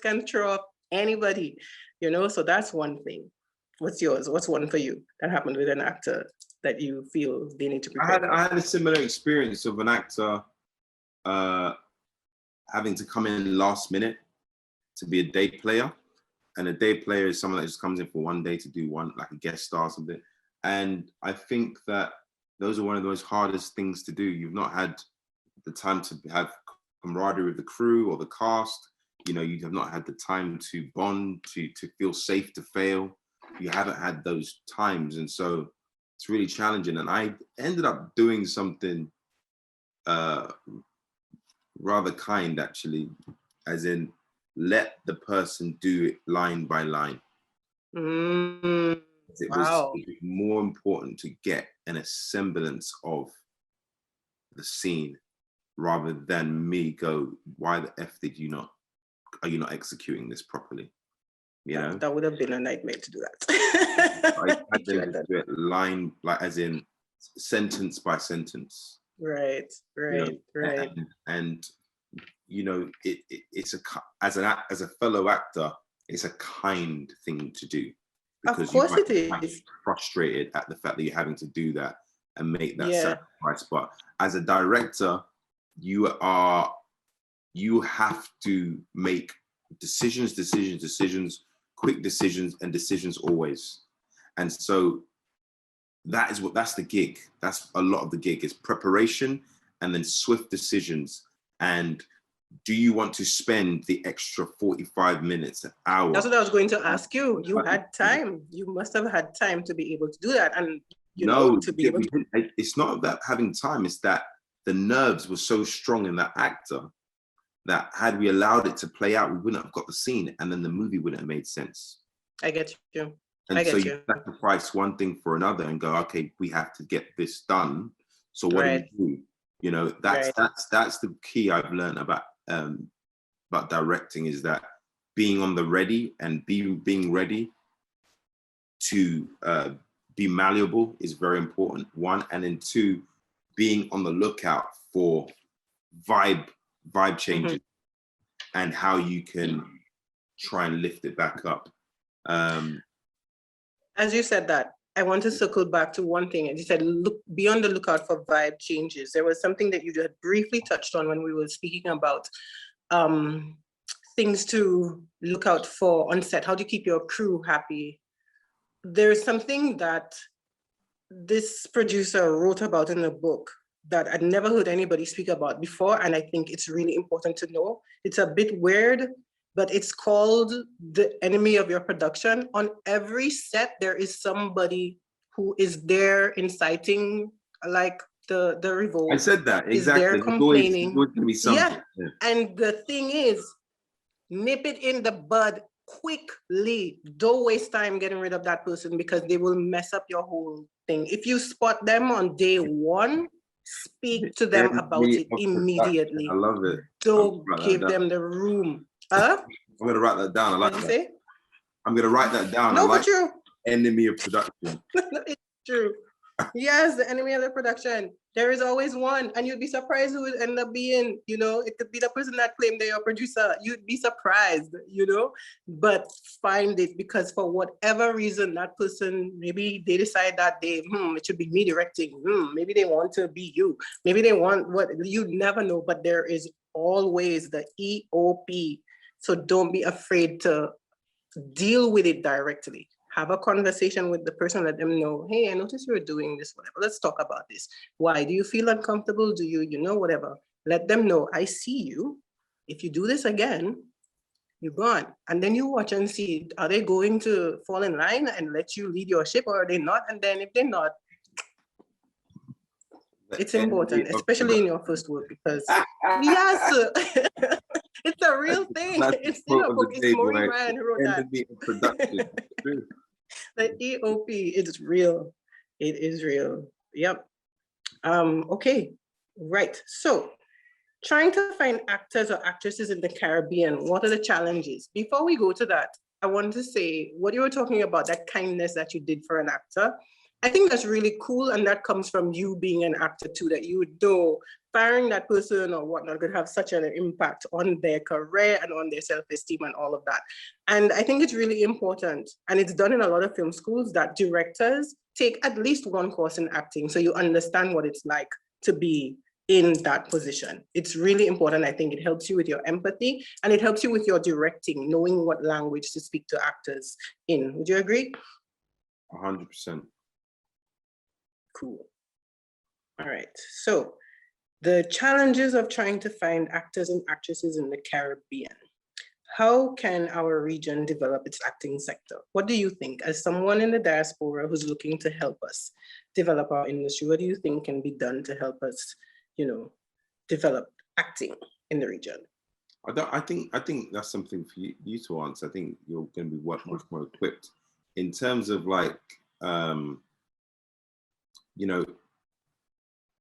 can throw up anybody, you know. So that's one thing. What's yours? What's one for you that happened with an actor that you feel they need to prepare? I had a similar experience of an actor having to come in last minute to be a day player. And a day player is someone that just comes in for one day to do one, like a guest star or something. And I think that those are one of the most hardest things to do. You've not had the time to have camaraderie with the crew or the cast. You know, you have not had the time to bond, to feel safe to fail. You haven't had those times. And so it's really challenging. And I ended up doing something rather kind, actually, as in let the person do it line by line. It was more important to get a semblance of the scene rather than me go, why the F are you not executing this properly? You know? That would have been a nightmare to do that. I had to do it line, like as in sentence by sentence. Right. And you know, it's as a fellow actor, it's a kind thing to do. Because of course it is. Frustrated at the fact that you're having to do that and make that sacrifice. But as a director, you have to make decisions, quick decisions, and decisions always. And so that's the gig. That's a lot of the gig, is preparation and then swift decisions. And do you want to spend the extra 45 minutes, an hour? That's what I was going to ask you. You had time. You must have had time to be able to do that. And it's not about having time. It's that the nerves were so strong in that actor that had we allowed it to play out, we wouldn't have got the scene, and then the movie wouldn't have made sense. I get you. And so you sacrifice one thing for another and go, okay, we have to get this done. So what do we do? You know, that's the key I've learned about directing, is that being on the ready and being ready to be malleable is very important, one. And then two, being on the lookout for vibe changes and how you can try and lift it back up. As you said that, I want to circle back to one thing. And you said, be on the lookout for vibe changes. There was something that you had briefly touched on when we were speaking about things to look out for on set. How do you keep your crew happy? There's something that this producer wrote about in a book that I'd never heard anybody speak about before. And I think it's really important to know. It's a bit weird, but it's called the enemy of your production. On every set, there is somebody who is there inciting, like the revolt. I said that, exactly. Is there complaining. It's always gonna be something. Yeah. And the thing is, nip it in the bud quickly. Don't waste time getting rid of that person, because they will mess up your whole thing. If you spot them on day one, speak to them about it immediately. I love it. Don't give them the room. I'm gonna write that down. I like that. Say? I'm gonna write that down. No, but true. Enemy of production. It's true. Yes, the enemy of the production. There is always one, and you'd be surprised who it end up being. You know, it could be the person that claimed they're your producer. You'd be surprised, you know, but find it, because for whatever reason, that person, maybe they decide that it should be me directing. Maybe they want to be you. Maybe they want what, you never know, but there is always the EOP. So don't be afraid to deal with it directly. Have a conversation with the person, let them know, hey, I noticed you're doing this, whatever. Let's talk about this. Why? Do you feel uncomfortable? Do you, whatever. Let them know, I see you. If you do this again, you're gone. And then you watch and see, are they going to fall in line and let you lead your ship, or are they not? And then if they're not, it's important, especially in your first work, because yes, it's a real thing. It's in a book. It's Maureen Ryan who wrote that. The EOP, it's real. It is real. Yep. Okay, right. So trying to find actors or actresses in the Caribbean, what are the challenges? Before we go to that, I want to say what you were talking about, that kindness that you did for an actor. I think that's really cool, and that comes from you being an actor too, that you know firing that person or whatnot could have such an impact on their career and on their self-esteem and all of that. And I think it's really important, and it's done in a lot of film schools, that directors take at least one course in acting so you understand what it's like to be in that position. It's really important. I think it helps you with your empathy, and it helps you with your directing, knowing what language to speak to actors in. Would you agree? 100%. Cool. All right. So the challenges of trying to find actors and actresses in the Caribbean. How can our region develop its acting sector? What do you think, as someone in the diaspora who's looking to help us develop our industry, what do you think can be done to help us, you know, develop acting in the region? I think that's something for you to answer. I think you're going to be much more equipped in terms of, like, you know,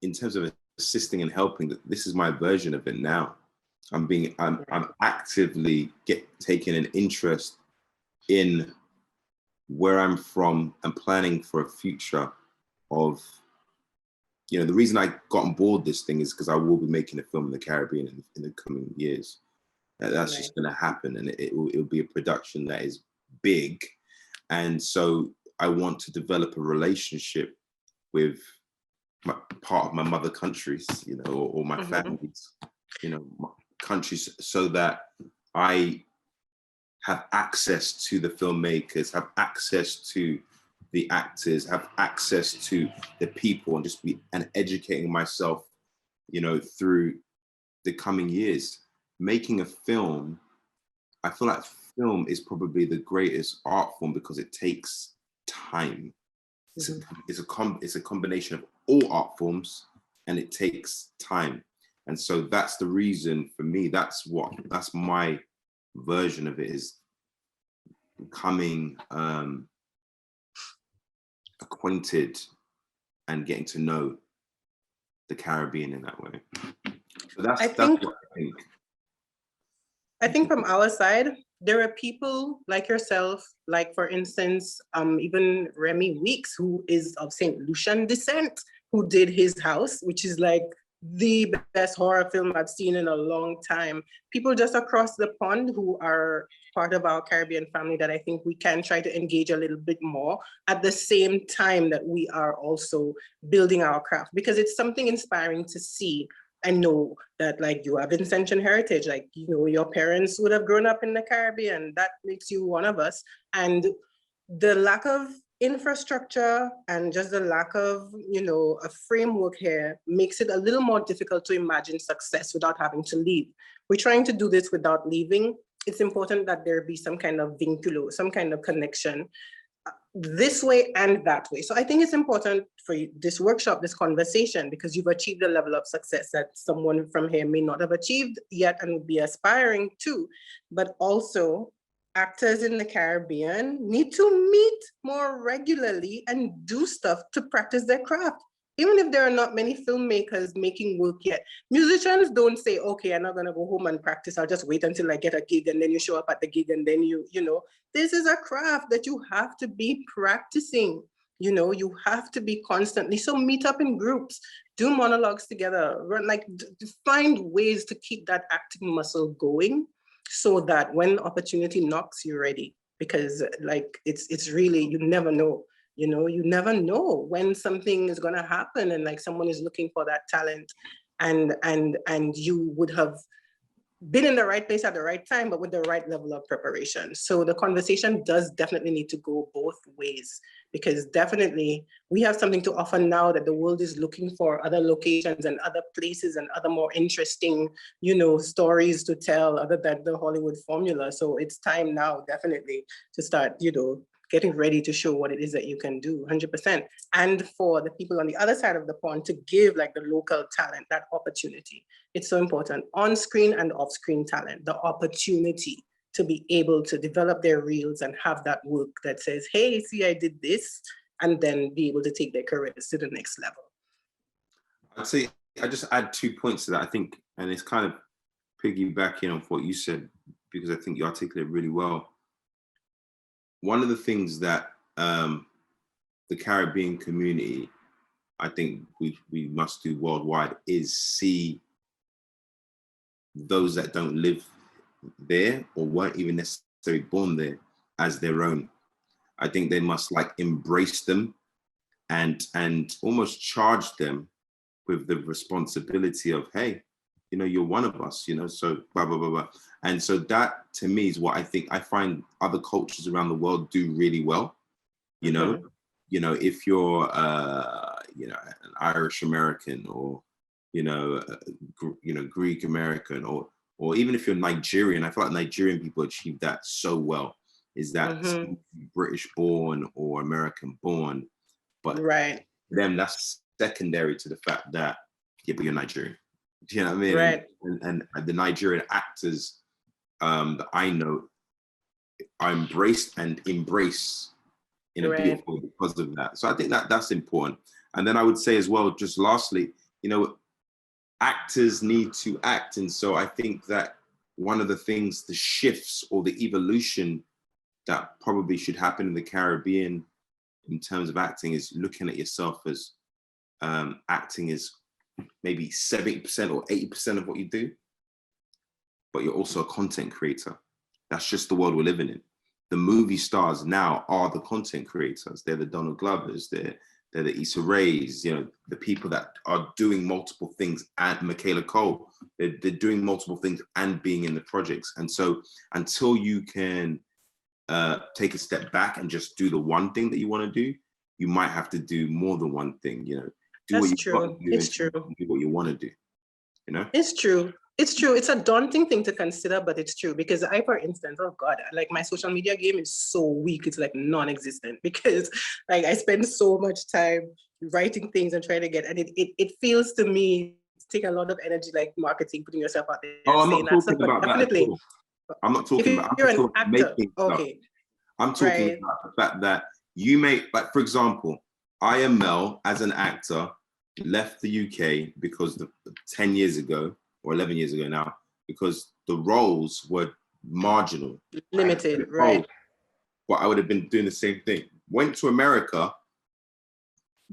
in terms of assisting and helping. This is my version of it now. I'm actively taking an interest in where I'm from and planning for a future of, you know, the reason I got on board this thing is because I will be making a film in the Caribbean in the coming years. That's just going to happen, and it will be a production that is big. And so I want to develop a relationship with part of my mother countries, you know, or my families, you know, countries, so that I have access to the filmmakers, have access to the actors, have access to the people, and just be educating myself, you know, through the coming years. Making a film, I feel like film is probably the greatest art form because it takes time. It's a combination of all art forms, and it takes time. And so that's the reason for me, that's my version of it, is becoming acquainted and getting to know the Caribbean in that way. So that's what I think. I think from our side, there are people like yourself, like, for instance, even Remy Weeks, who is of St. Lucian descent, who did His House, which is like the best horror film I've seen in a long time. People just across the pond who are part of our Caribbean family that I think we can try to engage a little bit more at the same time that we are also building our craft, because it's something inspiring to see. I know that, like, you have Vincentian heritage, like, you know, your parents would have grown up in the Caribbean. That makes you one of us. And the lack of infrastructure and just the lack of, you know, a framework here makes it a little more difficult to imagine success without having to leave. We're trying to do this without leaving. It's important that there be some kind of vinculo, some kind of connection, this way and that way. So I think it's important for you, this workshop, this conversation, because you've achieved a level of success that someone from here may not have achieved yet and would be aspiring to. But also, actors in the Caribbean need to meet more regularly and do stuff to practice their craft. Even if there are not many filmmakers making work yet, musicians don't say, okay, I'm not gonna go home and practice, I'll just wait until I get a gig, and then you show up at the gig, and then you know, this is a craft that you have to be practicing. You know, you have to be constantly, so meet up in groups, do monologues together, run, like, find ways to keep that acting muscle going so that when opportunity knocks, you're ready. Because, like, it's really, you never know. You know, you never know when something is going to happen, and, like, someone is looking for that talent, and you would have been in the right place at the right time, but with the right level of preparation. So the conversation does definitely need to go both ways, because definitely we have something to offer now that the world is looking for, other locations and other places and other more interesting, you know, stories to tell other than the Hollywood formula. So it's time now, definitely, to start, you know, getting ready to show what it is that you can do, 100%. And for the people on the other side of the pond to give like the local talent that opportunity. It's so important, on-screen and off-screen talent, the opportunity to be able to develop their reels and have that work that says, hey, see, I did this, and then be able to take their careers to the next level. I'd say, I just add 2 points to that, I think, and it's kind of piggybacking on what you said, because I think you articulate really well. One of the things that the Caribbean community, I think we must do worldwide, is see those that don't live there or weren't even necessarily born there as their own. I think they must like embrace them and almost charge them with the responsibility of, hey, you know, you're one of us, you know, so blah, blah, blah, blah. And so that to me is what I think I find other cultures around the world do really well. You know, you know, if you're, you know, an Irish American or, you know, Greek American, or even if you're Nigerian, I feel like Nigerian people achieve that so well. Is that British born or American born, but right, them that's secondary to the fact that, yeah, but you're Nigerian. Do you know what I mean? Right. And the Nigerian actors that I know are embraced and embrace in a beautiful way because of that. So I think that that's important. And then I would say as well, just lastly, you know, actors need to act. And so I think that one of the things, the shifts or the evolution that probably should happen in the Caribbean in terms of acting is looking at yourself as acting is maybe 70% or 80% of what you do, but you're also a content creator. That's just the world we're living in. The movie stars now are the content creators. They're the Donald Glovers, they're the Issa Raes, you know, the people that are doing multiple things, and Michaela Cole, they're doing multiple things and being in the projects. And so until you can take a step back and just do the one thing that you want to do, you might have to do more than one thing, you know. Do That's what you true. It's true. Do what you want to do, you know? It's true. It's true. It's a daunting thing to consider, but it's true. Because I, for instance, oh God, like my social media game is so weak. It's like non-existent because like I spend so much time writing things and trying to get, and it feels to me take a lot of energy, like marketing, putting yourself out there. Oh, I'm not talking about definitely, that. I'm not talking about, you're an actor, making okay. Stuff. I'm talking about the fact that you may, like, for example, I am Mel as an actor left the UK because 10 years ago or 11 years ago now, because the roles were marginal. Limited, right. But I would have been doing the same thing. Went to America,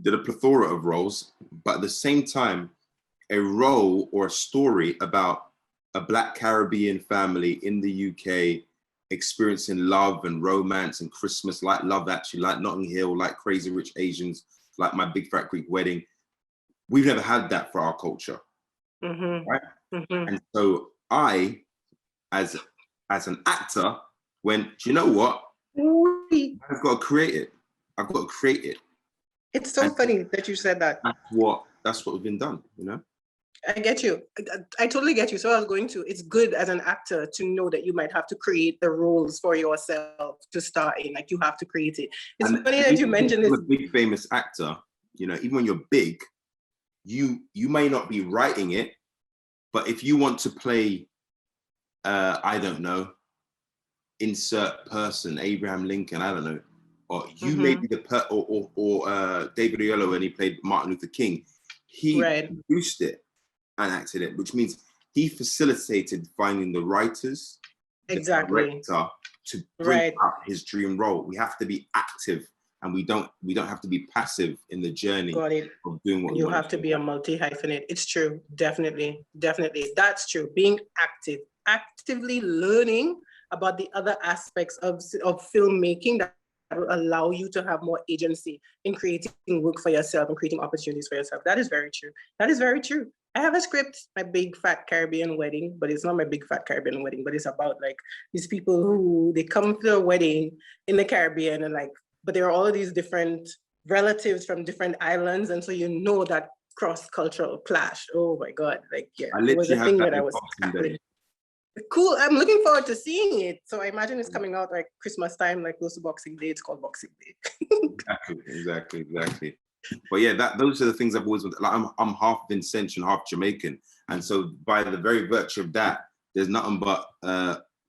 did a plethora of roles, but at the same time, a role or a story about a Black Caribbean family in the UK experiencing love and romance and Christmas, like Love Actually, like Notting Hill, like Crazy Rich Asians, like My Big Fat Greek Wedding. We've never had that for our culture, right? And so I, as an actor, went, do you know what? I've got to create it. I've got to create it. It's so funny that you said that. That's what we've been done, you know? I get you. I totally get you. So I was going to, it's good as an actor to know that you might have to create the roles for yourself to star in, like you have to create it. It's funny that you mentioned this. If you're a big famous actor, you know, even when you're big, you may not be writing it, but if you want to play, I don't know, insert person, Abraham Lincoln, I don't know, or you may be the or David Oyelowo when he played Martin Luther King, he produced it and acted it, which means he facilitated finding the writers, the director to bring out his dream role. We have to be active, and we don't have to be passive in the journey of doing what you have to be a multi-hyphenate. It's true, definitely. That's true. Being active, actively learning about the other aspects of filmmaking that will allow you to have more agency in creating work for yourself and creating opportunities for yourself. That is very true. That is very true. I have a script, My Big Fat Caribbean Wedding, but it's not My Big Fat Caribbean Wedding, but it's about like these people who they come to a wedding in the Caribbean and like, but there are all of these different relatives from different islands. And so you know that cross-cultural clash. Oh my God. Like, yeah, I it was literally a have thing that that I in was Boxing tackling. Day. Cool. I'm looking forward to seeing it. So I imagine it's coming out like Christmas time, like close to Boxing Day. It's called Boxing Day. Exactly. But yeah, those are the things I've always wanted. Like I'm half Vincentian, half Jamaican, and so by the very virtue of that, there's nothing but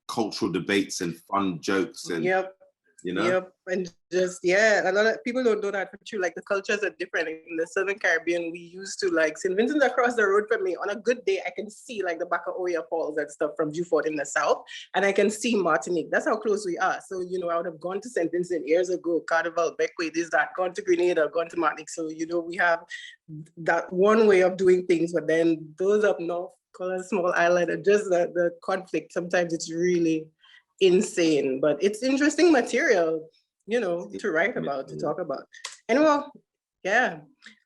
cultural debates and fun jokes and Yep. you know. Yep, and just yeah, a lot of people don't know that for true. Like the cultures are different. In the Southern Caribbean, we used to like St. Vincent's across the road from me. On a good day, I can see like the Bacaoya Falls and stuff from Beaufort in the south, and I can see Martinique. That's how close we are. So you know, I would have gone to St. Vincent years ago, Carnival, Beckway, this that, gone to Grenada, gone to Martinique. So you know, we have that one way of doing things, but then those up north, call a small island, and just the conflict. Sometimes it's really insane, but it's interesting material, you know, to write about, to talk about. Anyway, yeah.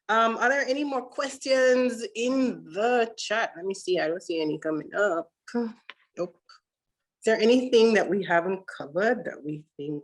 Are there any more questions in the chat? Let me see. I don't see any coming up. Nope. Is there anything that we haven't covered that we think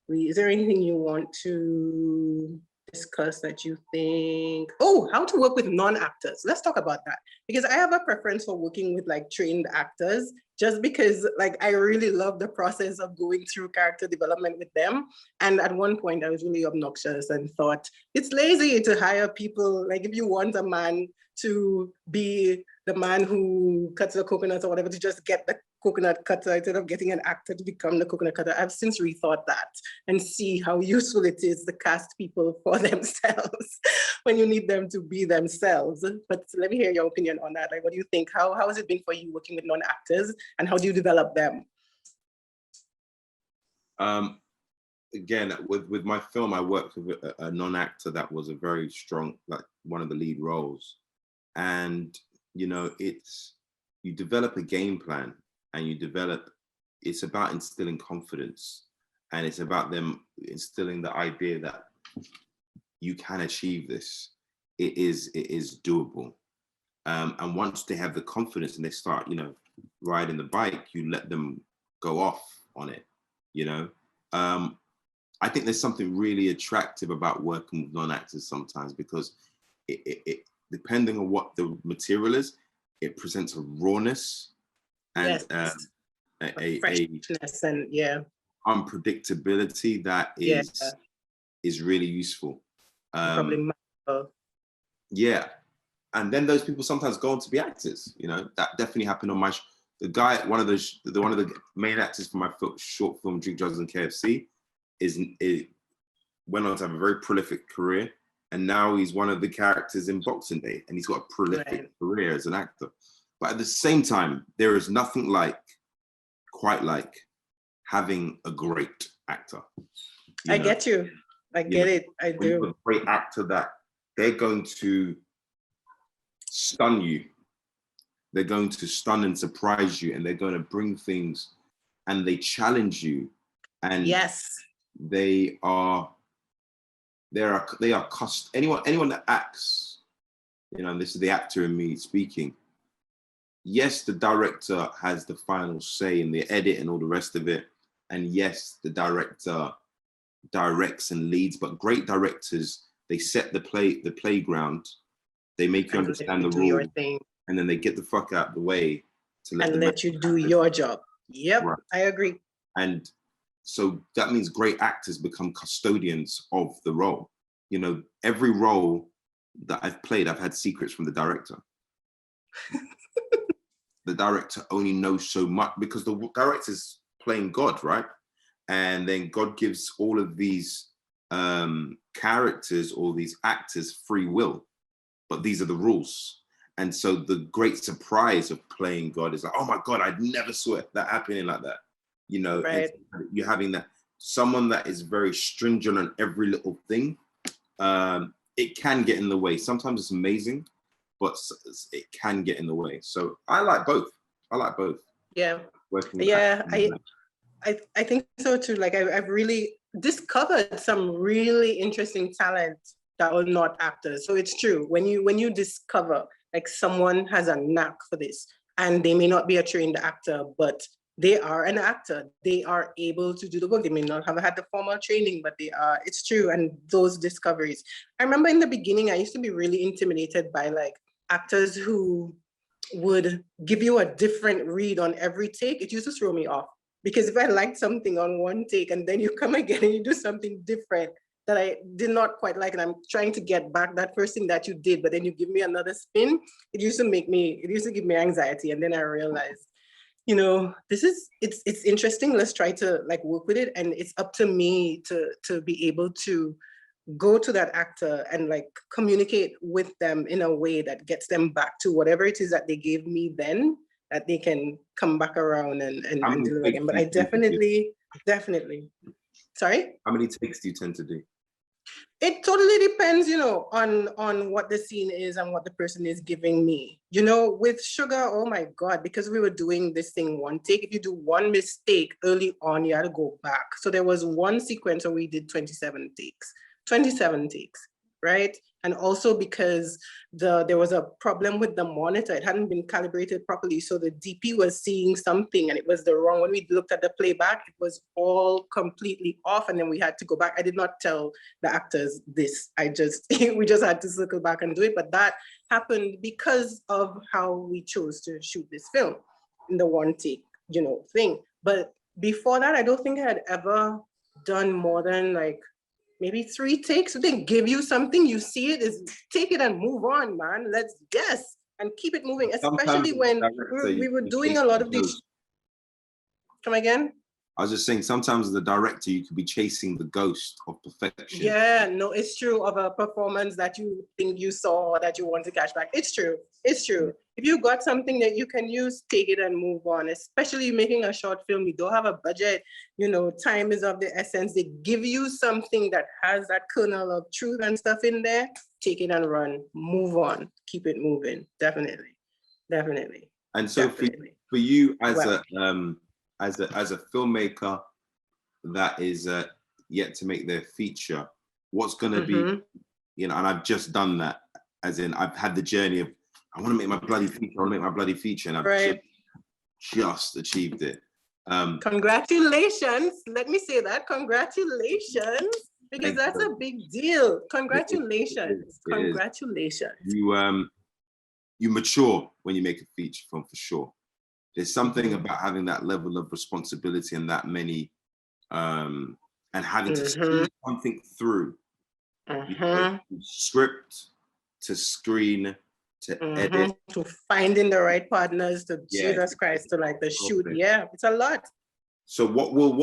is there anything you want to discuss that you think, oh, how to work with non-actors? Let's talk about that, because I have a preference for working with like trained actors, just because like I really love the process of going through character development with them. And at one point I was really obnoxious and thought it's lazy to hire people. Like if you want a man to be the man who cuts the coconuts or whatever, to just get the coconut cutter instead of getting an actor to become the coconut cutter. I've since rethought that and see how useful it is to cast people for themselves when you need them to be themselves. But let me hear your opinion on that. Like, what do you think? How has it been for you working with non-actors, and how do you develop them? Again, with my film, I worked with a non-actor that was a very strong, like one of the lead roles. And, you know, you develop a game plan, and it's about instilling confidence, and it's about them instilling the idea that you can achieve this. It is doable. And once they have the confidence and they start, you know, riding the bike, you let them go off on it, you know. I think there's something really attractive about working with non-actors sometimes, because it depending on what the material is, it presents a rawness and Yes. a freshness and unpredictability that is really useful. Probably yeah, and then those people sometimes go on to be actors. You know, that definitely happened on my the guy, one of the main actors for my short film Drink, Drugs and KFC went on to have a very prolific career, and now he's one of the characters in Boxing Day, and he's got a prolific career as an actor. But at the same time, there is nothing quite like having a great actor. I get you. I get it. I do. A great actor that they're going to stun you. They're going to stun and surprise you, and they're going to bring things, and they challenge you. And they are anyone that acts, you know, and this is the actor in me speaking. Yes, the director has the final say in the edit and all the rest of it. And yes, the director directs and leads, but great directors, they set the playground, they make you understand the rules, and then they get the fuck out of the way to let you do your job. Yep, right. I agree. And so that means great actors become custodians of the role. You know, every role that I've played, I've had secrets from the director. The director only knows so much, because the director's playing God, right? And then God gives all of these characters or these actors free will, but these are the rules. And so the great surprise of playing God is like, oh my God, I'd never saw that happening like that. You know, right. You're having that someone that is very stringent on every little thing. It can get in the way. Sometimes it's amazing, but it can get in the way. So I like both. Yeah. I think so too. Like I've really discovered some really interesting talent that are not actors. So it's true. When you discover like someone has a knack for this, and they may not be a trained actor, but they are an actor. They are able to do the work. They may not have had the formal training, but they are, it's true. And those discoveries. I remember in the beginning, I used to be really intimidated by like actors who would give you a different read on every take. It used to throw me off, because if I liked something on one take and then you come again and you do something different that I did not quite like, and I'm trying to get back that first thing that you did, but then you give me another spin, it used to give me anxiety. And then I realized, you know, it's interesting. Let's try to like work with it. And it's up to me to be able to go to that actor and like communicate with them in a way that gets them back to whatever it is that they gave me then, that they can come back around and do it again. But I definitely, sorry? How many takes do you tend to do? It totally depends, you know, on what the scene is and what the person is giving me. You know, with Sugar, oh my God, because we were doing this thing one take, if you do one mistake early on, you had to go back. So there was one sequence where we did 27 takes, right? And also because there was a problem with the monitor, it hadn't been calibrated properly. So the DP was seeing something and it was the wrong, when we looked at the playback, it was all completely off. And then we had to go back. I did not tell the actors this. We just had to circle back and do it. But that happened because of how we chose to shoot this film in the one take, you know, thing. But before that, I don't think I had ever done more than like maybe 3 takes. They give you something, you see it, is take it and move on, man. Let's guess and keep it moving, especially when we were doing a lot of these. Come again? I was just saying, sometimes as the director, you could be chasing the ghost of perfection. Yeah, no, it's true, of a performance that you think you saw or that you want to catch back. It's true, it's true. If you got something that you can use, take it and move on, especially making a short film. You don't have a budget, you know, time is of the essence. They give you something that has that kernel of truth and stuff in there, take it and run, move on, keep it moving, definitely, definitely. And so definitely. for you as a filmmaker that is yet to make their feature, what's going to be, you know, and I've just done that, as in I've had the journey of, I want to make my bloody feature, and I've just achieved it. Congratulations. Let me say that. Congratulations, because that's a big deal. Congratulations. Congratulations. You mature when you make a feature film, for sure. There's something about having that level of responsibility and that many, and having to see something through. You know, script to screen to edit, to finding the right partners, to Jesus Christ, to like the shoot. Yeah, it's a lot. So what will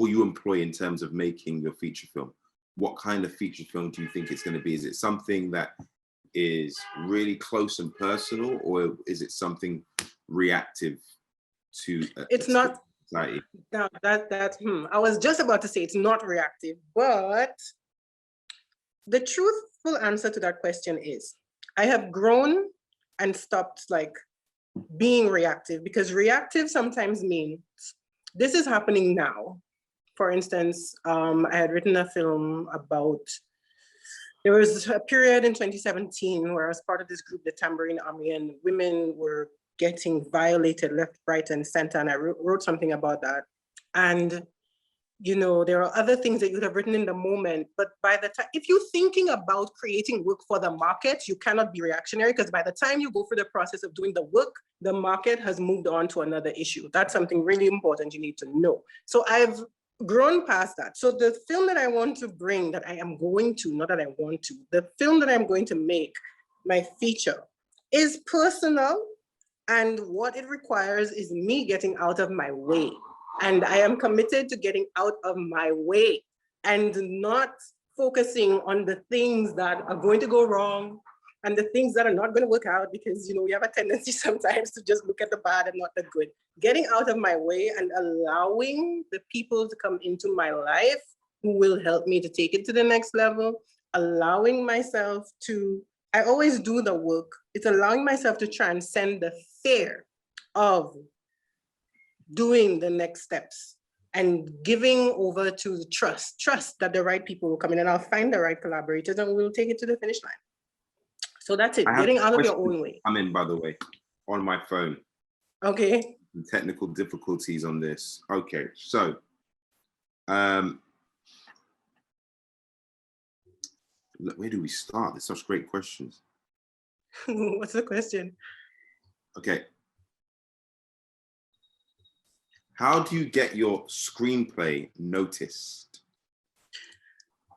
you employ in terms of making your feature film? What kind of feature film do you think it's going to be? Is it something that is really close and personal, or is it something reactive to it's not society? No, I was just about to say it's not reactive, but the truthful answer to that question is I have grown and stopped like being reactive, because reactive sometimes means this is happening now. For instance, I had written a film about, there was a period in 2017 where I was part of this group, the Tambourine Army, and women were getting violated left, right, and center. And I wrote something about that. And, you know, there are other things that you would have written in the moment, but by the time, if you're thinking about creating work for the market, you cannot be reactionary, because by the time you go through the process of doing the work, the market has moved on to another issue. That's something really important you need to know. So I've grown past that. So the film that I want to bring, that I am going to, not that I want to, the film that I'm going to make, my feature, is personal. And what it requires is me getting out of my way. And I am committed to getting out of my way and not focusing on the things that are going to go wrong and the things that are not going to work out, because, you know, we have a tendency sometimes to just look at the bad and not the good. Getting out of my way and allowing the people to come into my life who will help me to take it to the next level, allowing myself to, I always do the work. It's allowing myself to transcend the fear of doing the next steps. and giving over to the trust that the right people will come in, and I'll find the right collaborators and we'll take it to the finish line. So that's it, getting out of your own way. I'm in, by the way, on my phone. Okay. Technical difficulties on this. Okay, so where do we start? There's such great questions. What's the question? Okay. How do you get your screenplay noticed?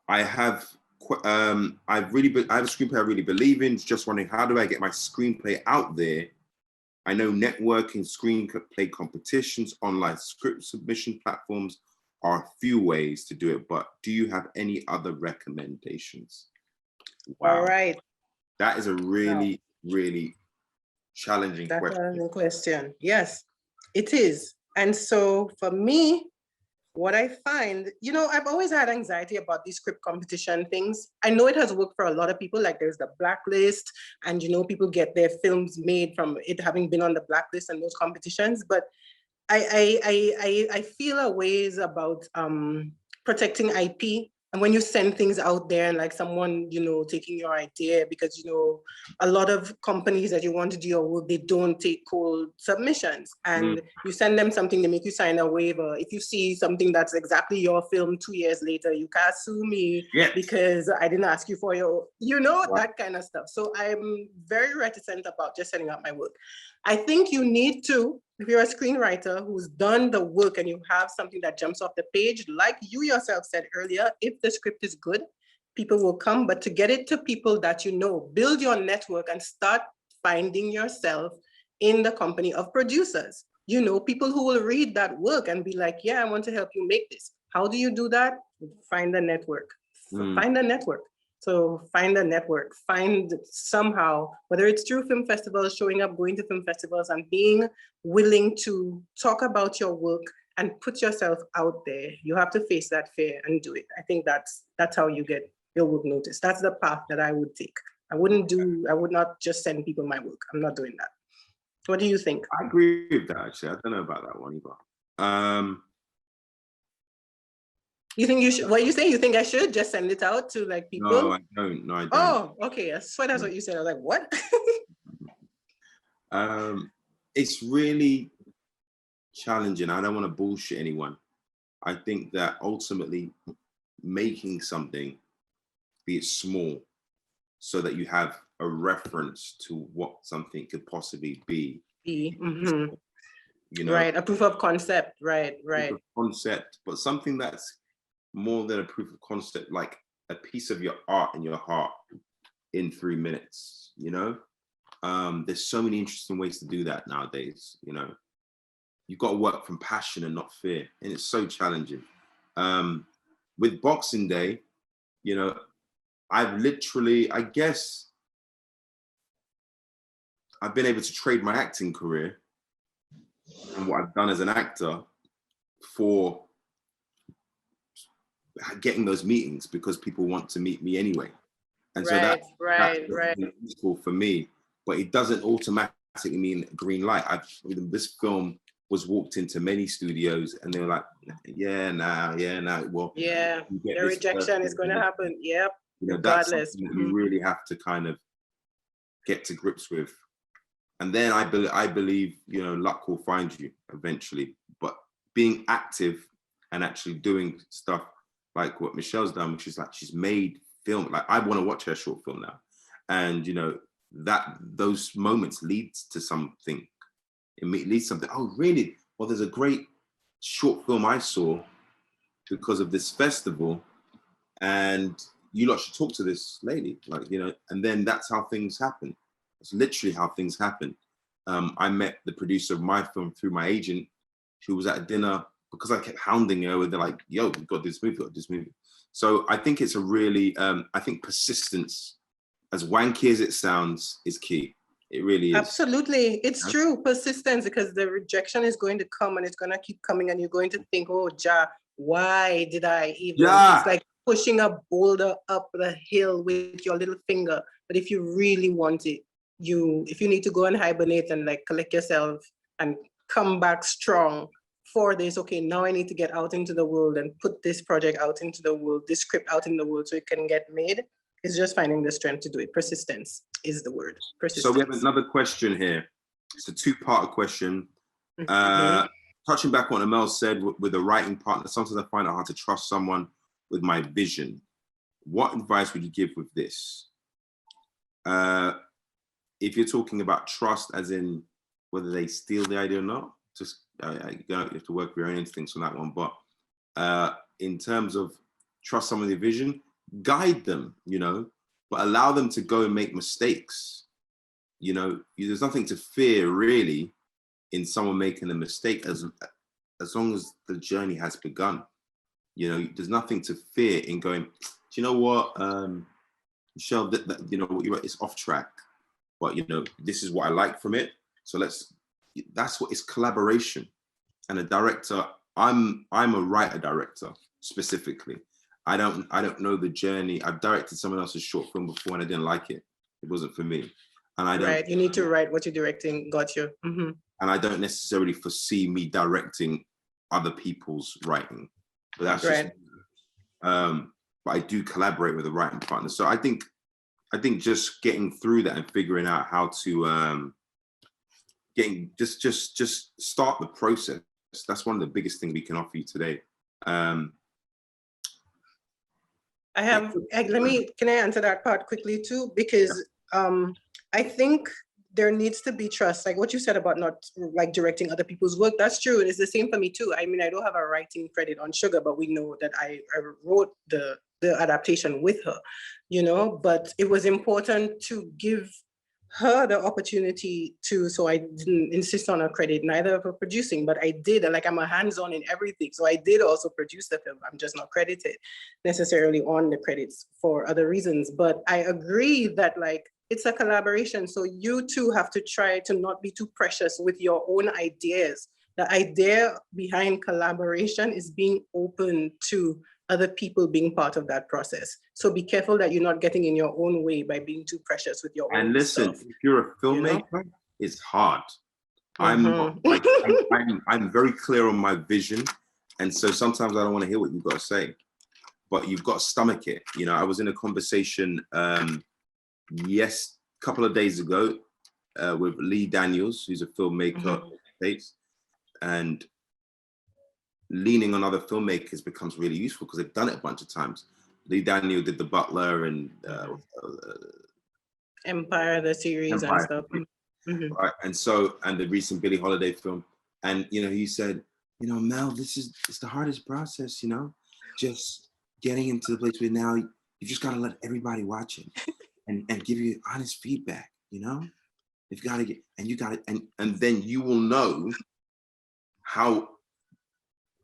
I have a screenplay I really believe in. Just wondering, how do I get my screenplay out there? I know networking, screenplay competitions, online script submission platforms are a few ways to do it, but do you have any other recommendations? Wow. All right. That is a really, really challenging question. That's a challenging question. Yes, it is. And so for me, what I find, you know, I've always had anxiety about these script competition things. I know it has worked for a lot of people, like there's the blacklist, and, you know, people get their films made from it having been on the blacklist and those competitions. But I feel a ways about protecting IP. And when you send things out there and like someone, you know, taking your idea, because, you know, a lot of companies that you want to do your work, they don't take cold submissions, and you send them something, they make you sign a waiver. If you see something that's exactly your film 2 years later, you can't sue me because I didn't ask you for your, you know, that kind of stuff. So I'm very reticent about just setting up my work. I think you need to, if you're a screenwriter who's done the work and you have something that jumps off the page, like you yourself said earlier, if the script is good, people will come. But to get it to people that you know, build your network and start finding yourself in the company of producers. You know, people who will read that work and be like, yeah, I want to help you make this. How do you do that? Find a network. Find a network. So find a network, find somehow, whether it's through film festivals, showing up, going to film festivals, and being willing to talk about your work and put yourself out there. You have to face that fear and do it. I think that's how you get your work noticed. That's the path that I would take. I would not just send people my work. I'm not doing that. What do you think? I agree with that, actually. I don't know about that one either. You think you should, what you say? You think I should just send it out to like people? No, I don't. No, I don't. Oh, okay. I swear that's what you said. I was like, what? It's really challenging. I don't want to bullshit anyone. I think that ultimately making something, be it small, so that you have a reference to what something could possibly be. You know, right, a proof of concept, right. Proof of concept, but something that's more than a proof of concept, like a piece of your art in your heart in 3 minutes, you know? There's so many interesting ways to do that nowadays, you know? You've got to work from passion and not fear, and it's so challenging. With Boxing Day, you know, I've literally, I guess, I've been able to trade my acting career and what I've done as an actor for getting those meetings, because people want to meet me anyway. And so that's useful for me, but it doesn't automatically mean green light. This film was walked into many studios and they were like, well, the rejection is going to happen. Yep. You know, regardless. That's something that you really have to kind of get to grips with. And then I believe, you know, luck will find you eventually. But being active and actually doing stuff like what Michelle's done, which is like, she's made film. Like, I want to watch her short film now. And, you know, those moments leads to something. It leads to something. Oh, really? Well, there's a great short film I saw because of this festival. And you lot should talk to this lady. Like, you know, and then that's how things happen. It's literally how things happen. I met the producer of my film through my agent, who was at a dinner, because I kept hounding her with, they're like, yo, we've got this movie, So I think it's a really, I think persistence, as wanky as it sounds, is key. It really is. Absolutely. It's true. Persistence, because the rejection is going to come and it's going to keep coming and you're going to think, oh, why did I even? It's like pushing a boulder up the hill with your little finger. But if you really want it, if you need to go and hibernate and like collect yourself and come back strong, for this, okay, now I need to get out into the world and put this project out into the world, this script out in the world so it can get made. It's just finding the strength to do it. Persistence is the word. Persistence. So we have another question here. It's a two-part question. Touching back on what Aml said with a writing partner, sometimes I find it hard to trust someone with my vision. What advice would you give with this? If you're talking about trust, as in whether they steal the idea or not, just you have to work with your own instincts on that one. But in terms of trust someone with your vision, guide them, you know, but allow them to go and make mistakes. You know, there's nothing to fear really in someone making a mistake as long as the journey has begun. You know, there's nothing to fear in going, do you know what, Michelle, that you know what you're, it's off track, but you know, this is what I like from it. So that's what it's collaboration. And a director, I'm a writer director specifically. I don't know the journey. I've directed someone else's short film before and I didn't like it. It wasn't for me. And I don't. Right, you need to write what you're directing. Got you. Mm-hmm. And I don't necessarily foresee me directing other people's writing, but that's right. Just, but I do collaborate with a writing partner. So I think just getting through that and figuring out how to just start the process. That's one of the biggest things we can offer you today. Can I answer that part quickly too? Because I think there needs to be trust, like what you said about not like directing other people's work. That's true. And it's the same for me too. I mean, I don't have a writing credit on Sugar, but we know that I wrote the adaptation with her, you know, but it was important to give her the opportunity to, so I didn't insist on a credit, neither of her producing, but I did, like I'm a hands-on in everything. So I did also produce the film. I'm just not credited necessarily on the credits for other reasons. But I agree that like, it's a collaboration. So you too have to try to not be too precious with your own ideas. The idea behind collaboration is being open to other people being part of that process. So be careful that you're not getting in your own way by being too precious with your own And listen, stuff. if you're a filmmaker, you know? It's hard. I'm very clear on my vision. And so sometimes I don't want to hear what you've got to say, but you've got to stomach it. You know, I was in a conversation, a couple of days ago with Lee Daniels, who's a filmmaker, and leaning on other filmmakers becomes really useful because they've done it a bunch of times. Lee Daniel did The Butler and Empire, the series and stuff. Right, and the recent Billie Holiday film, and you know, he said, you know, Mel, it's the hardest process, you know, just getting into the place where now you just got to let everybody watch it. And give you honest feedback, you know? You've got to get, and you got to, and then you will know how,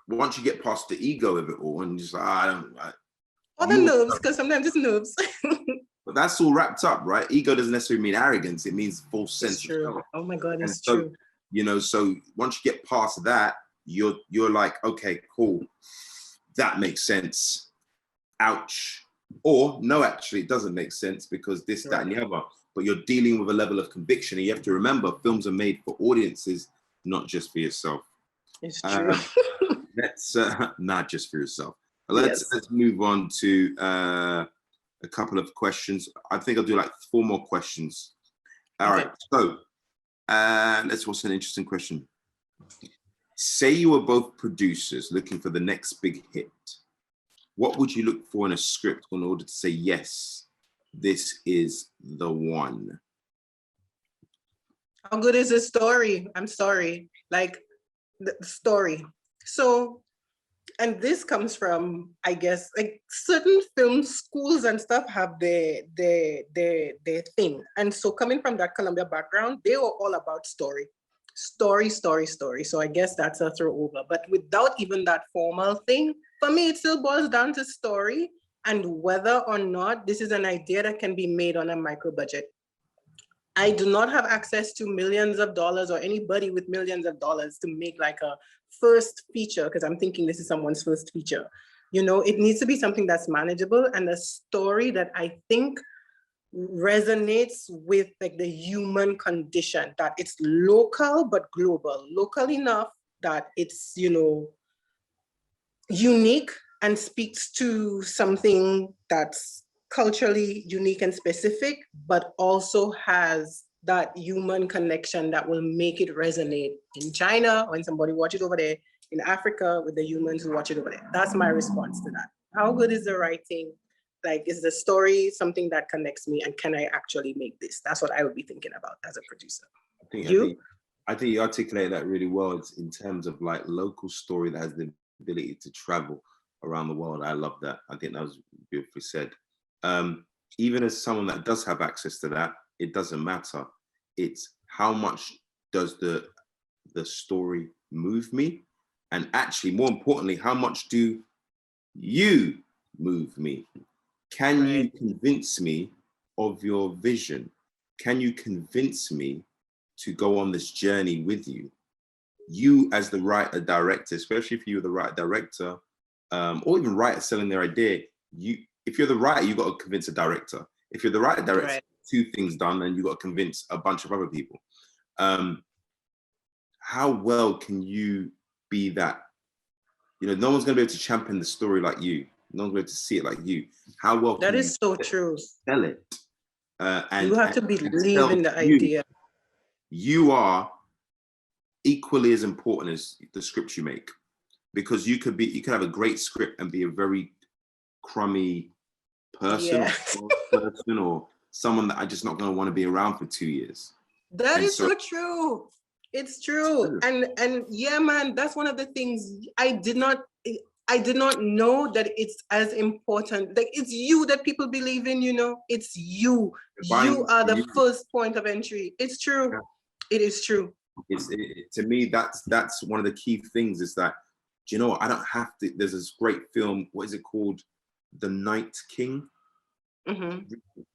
once you get past the ego of it all, and just like, or the nerves, because sometimes it's nerves. But that's all wrapped up, right? Ego doesn't necessarily mean arrogance, it means full sense of self. Oh my God, it's so, true. You know, so once you get past that, you're like, okay, cool, that makes sense. Ouch. Or no, actually, it doesn't make sense because this, that, and the other. But you're dealing with a level of conviction, and you have to remember, films are made for audiences, not just for yourself. It's true. Let's not just for yourself. Let's move on to a couple of questions. I think I'll do like 4 more questions. All right. So what's an interesting question? Say you were both producers looking for the next big hit. What would you look for in a script in order to say, yes, this is the one? How good is the story? I'm sorry, like the story. So, and this comes from, I guess, like certain film schools and stuff have their thing. And so coming from that Columbia background, they were all about story. Story. So I guess that's a throw over. But without even that formal thing, for me, it still boils down to story and whether or not this is an idea that can be made on a micro budget. I do not have access to millions of dollars or anybody with millions of dollars to make like a first feature, because I'm thinking this is someone's first feature. You know, it needs to be something that's manageable and a story that I think resonates with like the human condition, that it's local but global. Local enough that it's, you know, unique and speaks to something that's culturally unique and specific, but also has that human connection that will make it resonate in China when somebody watches it over there, in Africa with the humans who watch it over there. That's my response to that. How good is the writing? Like, is the story something that connects me, and can I actually make this? That's what I would be thinking about as a producer. I think you articulate that really well in terms of like local story that has the ability to travel around the world. I love that. I think that was beautifully said. Even as someone that does have access to that, it doesn't matter. It's how much does the story move me? And actually, more importantly, how much do you move me? Can you convince me of your vision? Can you convince me to go on this journey with you? You as the writer director, especially if you're the writer director, or even writer selling their idea, if you're the writer, you got to convince a director. If you're the writer director, two things done, and you got to convince a bunch of other people. How well can you be that? You know, no one's gonna be able to champion the story like you. No one's going to be able to see it like you. How well that is so true. Sell it? And you have to believe in the idea. You are equally as important as the script you make, because you could have a great script and be a very crummy person, or someone that I'm just not going to want to be around for 2 years. That is so true. It's true. And yeah, man, that's one of the things I did not know, that it's as important. Like, it's you that people believe in, you know, it's you. You are the first point of entry. It's true. Yeah. It is true. To me, that's one of the key things, is that, do you know what? I don't have to. There's this great film. What is it called? The Night King.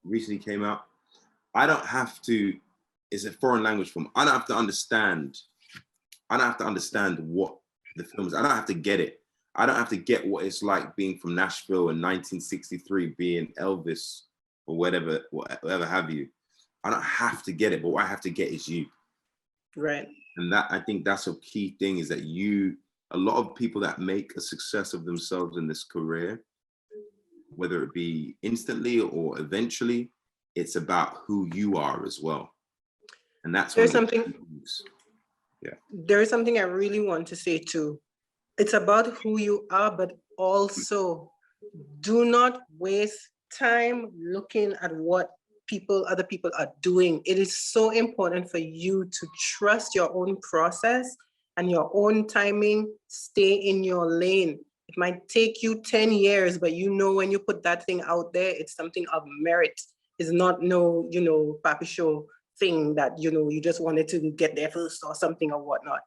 Recently came out. I don't have to. It's a foreign language film. I don't have to understand. I don't have to understand what the film is. I don't have to get it. I don't have to get what it's like being from Nashville in 1963, being Elvis or whatever have you. I don't have to get it, but what I have to get is you. Right. And that, I think that's a key thing, is that a lot of people that make a success of themselves in this career, whether it be instantly or eventually, it's about who you are as well. And that's there's something. Yeah. There is something I really want to say too. It's about who you are, but also do not waste time looking at what other people are doing. It is so important for you to trust your own process and your own timing. Stay in your lane. It might take you 10 years, but you know, when you put that thing out there, it's something of merit. It's not no, you know, papi show thing that, you know, you just wanted to get there first or something or whatnot.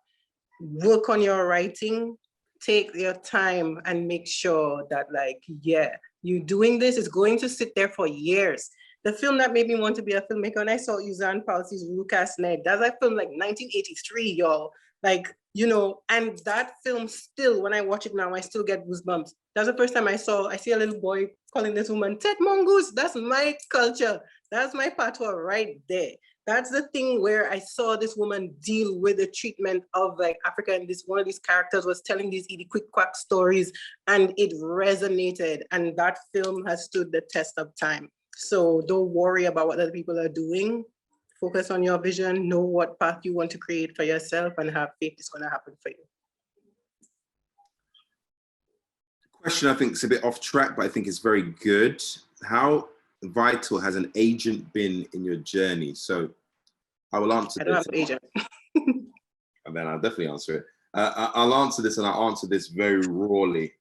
Work on your writing, take your time, and make sure that, like, yeah, you doing this is going to sit there for years. The film that made me want to be a filmmaker, and I saw Uzan Palsi's Lucas Ned, that's a film like 1983, y'all. Like, you know, and that film still, when I watch it now, I still get goosebumps. That's the first time I see a little boy calling this woman Tet Mongoose. That's my culture. That's my patois right there. That's the thing where I saw this woman deal with the treatment of, like, Africa, and one of these characters was telling these Edie Quick Quack stories, and it resonated, and that film has stood the test of time. So don't worry about what other people are doing. Focus on your vision, know what path you want to create for yourself, and have faith it's going to happen for you. The question, I think, is a bit off track, but I think it's very good. How vital has an agent been in your journey? So I will answer this. I don't have an agent. And then I'll definitely answer it. I'll answer this, and I'll answer this very rawly.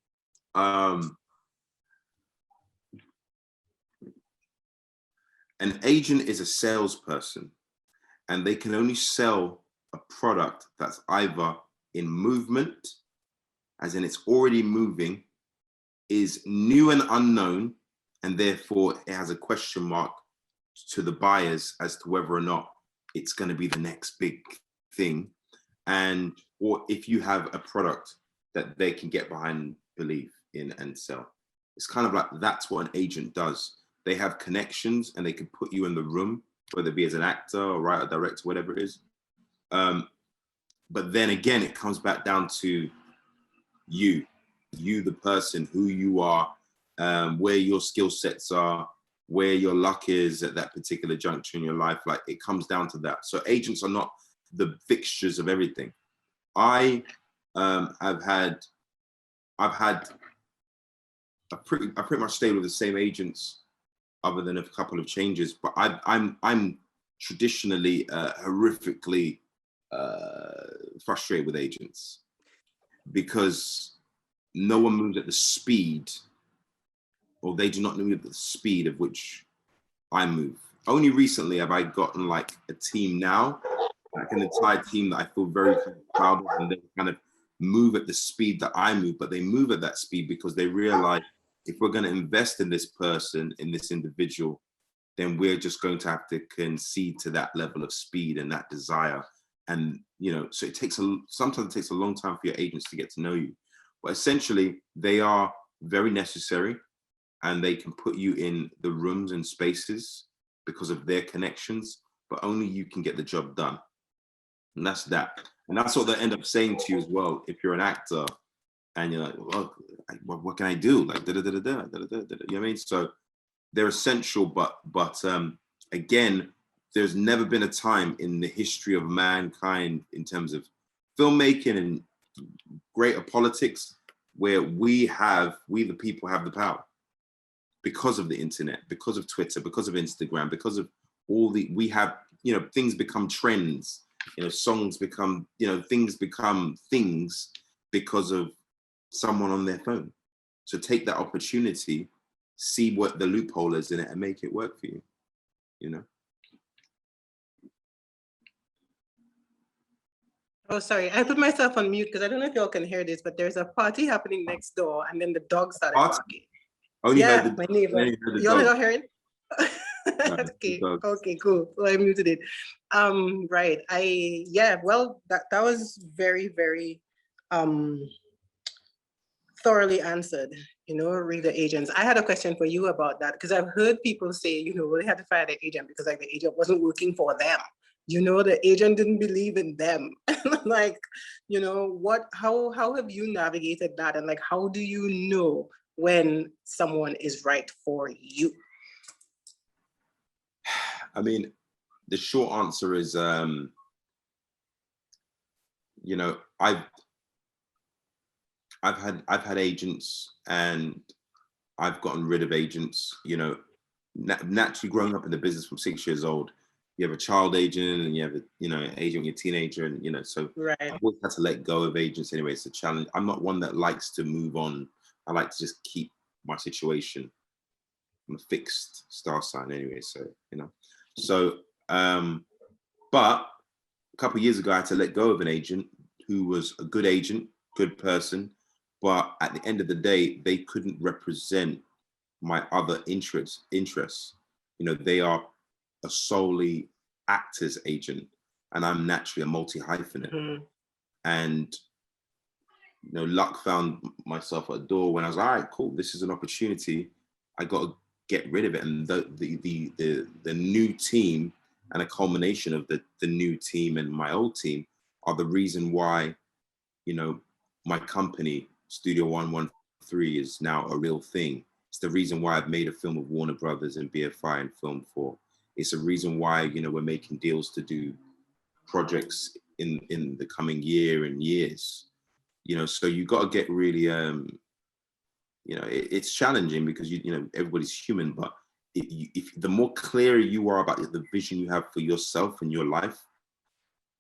An agent is a salesperson, and they can only sell a product that's either in movement, as in it's already moving, is new and unknown, and therefore it has a question mark to the buyers as to whether or not it's going to be the next big thing, or if you have a product that they can get behind, believe in, and sell. It's kind of like, that's what an agent does. They have connections, and they can put you in the room, whether it be as an actor or writer, director, whatever it is. but then again, it comes back down to you, the person, who you are, where your skill sets are, where your luck is at that particular juncture in your life. Like, it comes down to that. So agents are not the fixtures of everything. I pretty much stayed with the same agents, other than a couple of changes. But I'm traditionally horrifically frustrated with agents, because no one moves at the speed, or they do not move at the speed of which I move. Only recently have I gotten like a team now, like an entire team that I feel very proud of, and they kind of move at the speed that I move, but they move at that speed because they realize, if we're going to invest in this person, in this individual, then we're just going to have to concede to that level of speed and that desire. And, you know, so sometimes it takes a long time for your agents to get to know you. But essentially, they are very necessary, and they can put you in the rooms and spaces because of their connections, but only you can get the job done. And that's that. And that's what they end up saying to you as well. If you're an actor and you're like, well, what can I do? Like, you know what I mean? So they're essential, but again, there's never been a time in the history of mankind, in terms of filmmaking and greater politics, where we the people have the power, because of the internet, because of Twitter, because of Instagram, because of we have, you know, things become trends, you know, songs become, you know, things become things because of someone on their phone. So take that opportunity, see what the loophole is in it, and make it work for you, you know? Oh, sorry. I put myself on mute because I don't know if y'all can hear this, but there's a party happening next door, and then the dog started barking. Only Yeah, heard my neighbor. Y'all not hearing? Okay, okay, cool. So I muted it. Right. Well, that was very, very thoroughly answered. You know, reader agents. I had a question for you about that, because I've heard people say, you know, they had to fire the agent because like the agent wasn't working for them. You know, the agent didn't believe in them. Like, you know, how have you navigated that? And like, how do you know when someone is right for you? I mean, the short answer is, you know, I've had agents, and I've gotten rid of agents. You know, naturally growing up in the business from 6 years old, you have a child agent, and you have an agent when you're a teenager, and, you know, so right. I've always had to let go of agents anyway. It's a challenge. I'm not one that likes to move on. I like to just keep my situation. I'm a fixed star sign anyway, so, you know. So, but a couple of years ago, I had to let go of an agent who was a good agent, good person, but at the end of the day, they couldn't represent my other interests. You know, they are a solely actors agent, and I'm naturally a multi-hyphenate. Mm-hmm. And, you know, luck found myself at a door when I was like, all right, cool, this is an opportunity. I got to get rid of it. And the new team, and a culmination of the new team and my old team, are the reason why, you know, my company, Studio 113, is now a real thing. It's the reason why I've made a film with Warner Brothers and BFI and Film 4. It's a reason why, you know, we're making deals to do projects in the coming year and years. You know, so you got to get really, you know, it's challenging because, you know, everybody's human, but if the more clear you are about the vision you have for yourself and your life,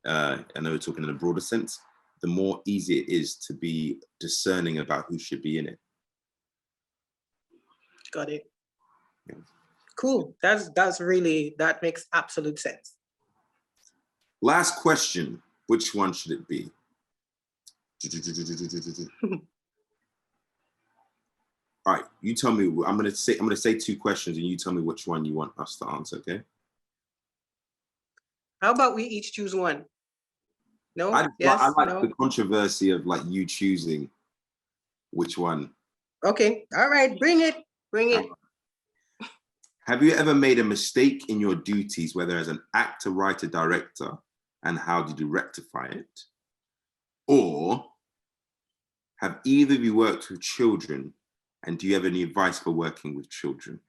I know we're talking in a broader sense, the more easy it is to be discerning about who should be in it. Got it. Yeah. Cool. That makes absolute sense. Last question. Which one should it be? All right, you tell me. I'm gonna say two questions, and you tell me which one you want us to answer. Okay. How about we each choose one? No. I like no? the controversy of like you choosing which one. Okay. All right. Bring it. Bring it. Have you ever made a mistake in your duties, whether as an actor, writer, director, and how did you rectify it? Or have either of you worked with children, and do you have any advice for working with children?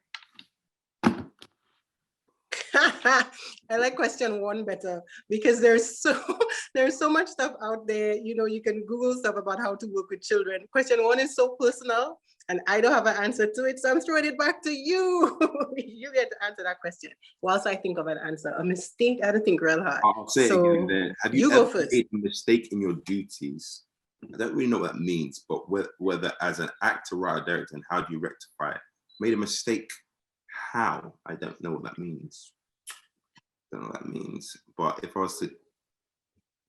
I like question one better because there's so much stuff out there. You know, you can Google stuff about how to work with children. Question one is so personal, and I don't have an answer to it, so I'm throwing it back to you. You get to answer that question whilst I think of an answer. A mistake, I had to think real hard. I'll say so it again then. Have you go ever first. made a mistake in your duties? I don't really know what that means, but whether as an actor, writer, director, and how do you rectify it? Made a mistake, how? I don't know what that means. Don't know what that means. But if I was to...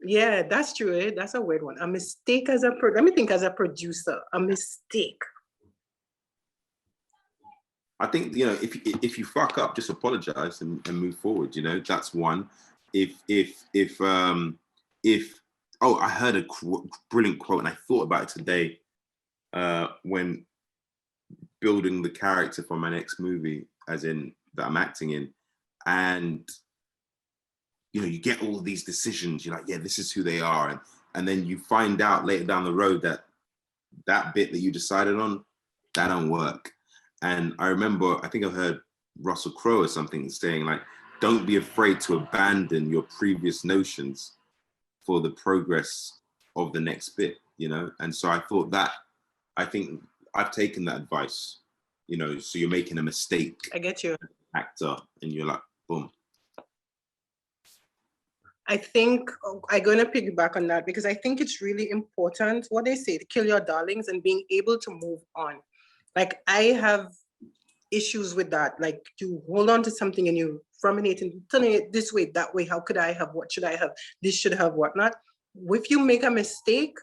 Yeah, that's true. Eh? That's a weird one. A mistake as let me think as a producer. A mistake. I think, you know, if you fuck up, just apologize and move forward. You know, that's one. Oh, I heard a brilliant quote, and I thought about it today when building the character for my next movie, as in that I'm acting in, and you know, you get all of these decisions. You're like, yeah, this is who they are, and then you find out later down the road that that bit that you decided on, that don't work. And I remember, I think I heard Russell Crowe or something saying like, don't be afraid to abandon your previous notions for the progress of the next bit, you know? And so I thought that, I think I've taken that advice, you know, so you're making a mistake. I get you. Actor, and you're like, boom. I think I'm going to piggyback on that because I think it's really important, what they say, to kill your darlings and being able to move on. Like I have issues with that. Like you hold on to something and you ruminate and turning it this way, that way. How could I have? What should I have? This should have whatnot. If you make a mistake,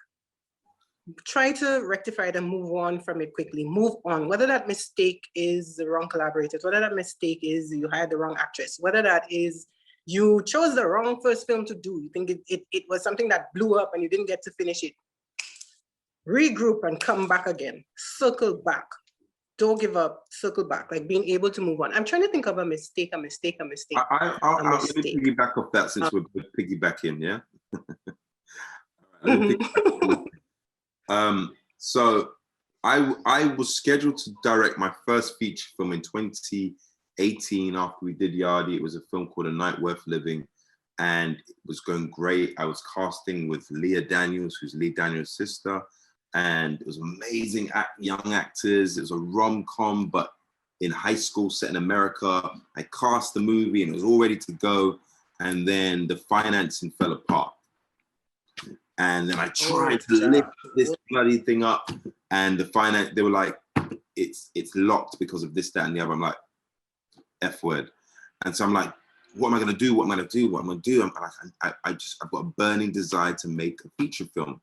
try to rectify it and move on from it quickly. Move on. Whether that mistake is the wrong collaborators, whether that mistake is you hired the wrong actress, whether that is you chose the wrong first film to do. You think it was something that blew up and you didn't get to finish it. Regroup and come back again. Circle back. Don't give up, circle back, like being able to move on. I'm trying to think of a mistake. Let me piggyback off that since we're piggybacking, yeah? So I was scheduled to direct my first feature film in 2018 after we did Yardi. It was a film called A Night Worth Living, and it was going great. I was casting with Leah Daniels, who's Lee Daniels' sister, and it was amazing young actors. It was a rom-com, but in high school set in America. I cast the movie and it was all ready to go. And then the financing fell apart. And then I tried to lift this bloody thing up, and the finance, they were like, it's locked because of this, that, and the other. I'm like, F word. And so I'm like, what am I gonna do? What am I gonna do? What am I gonna do? I've got a burning desire to make a feature film.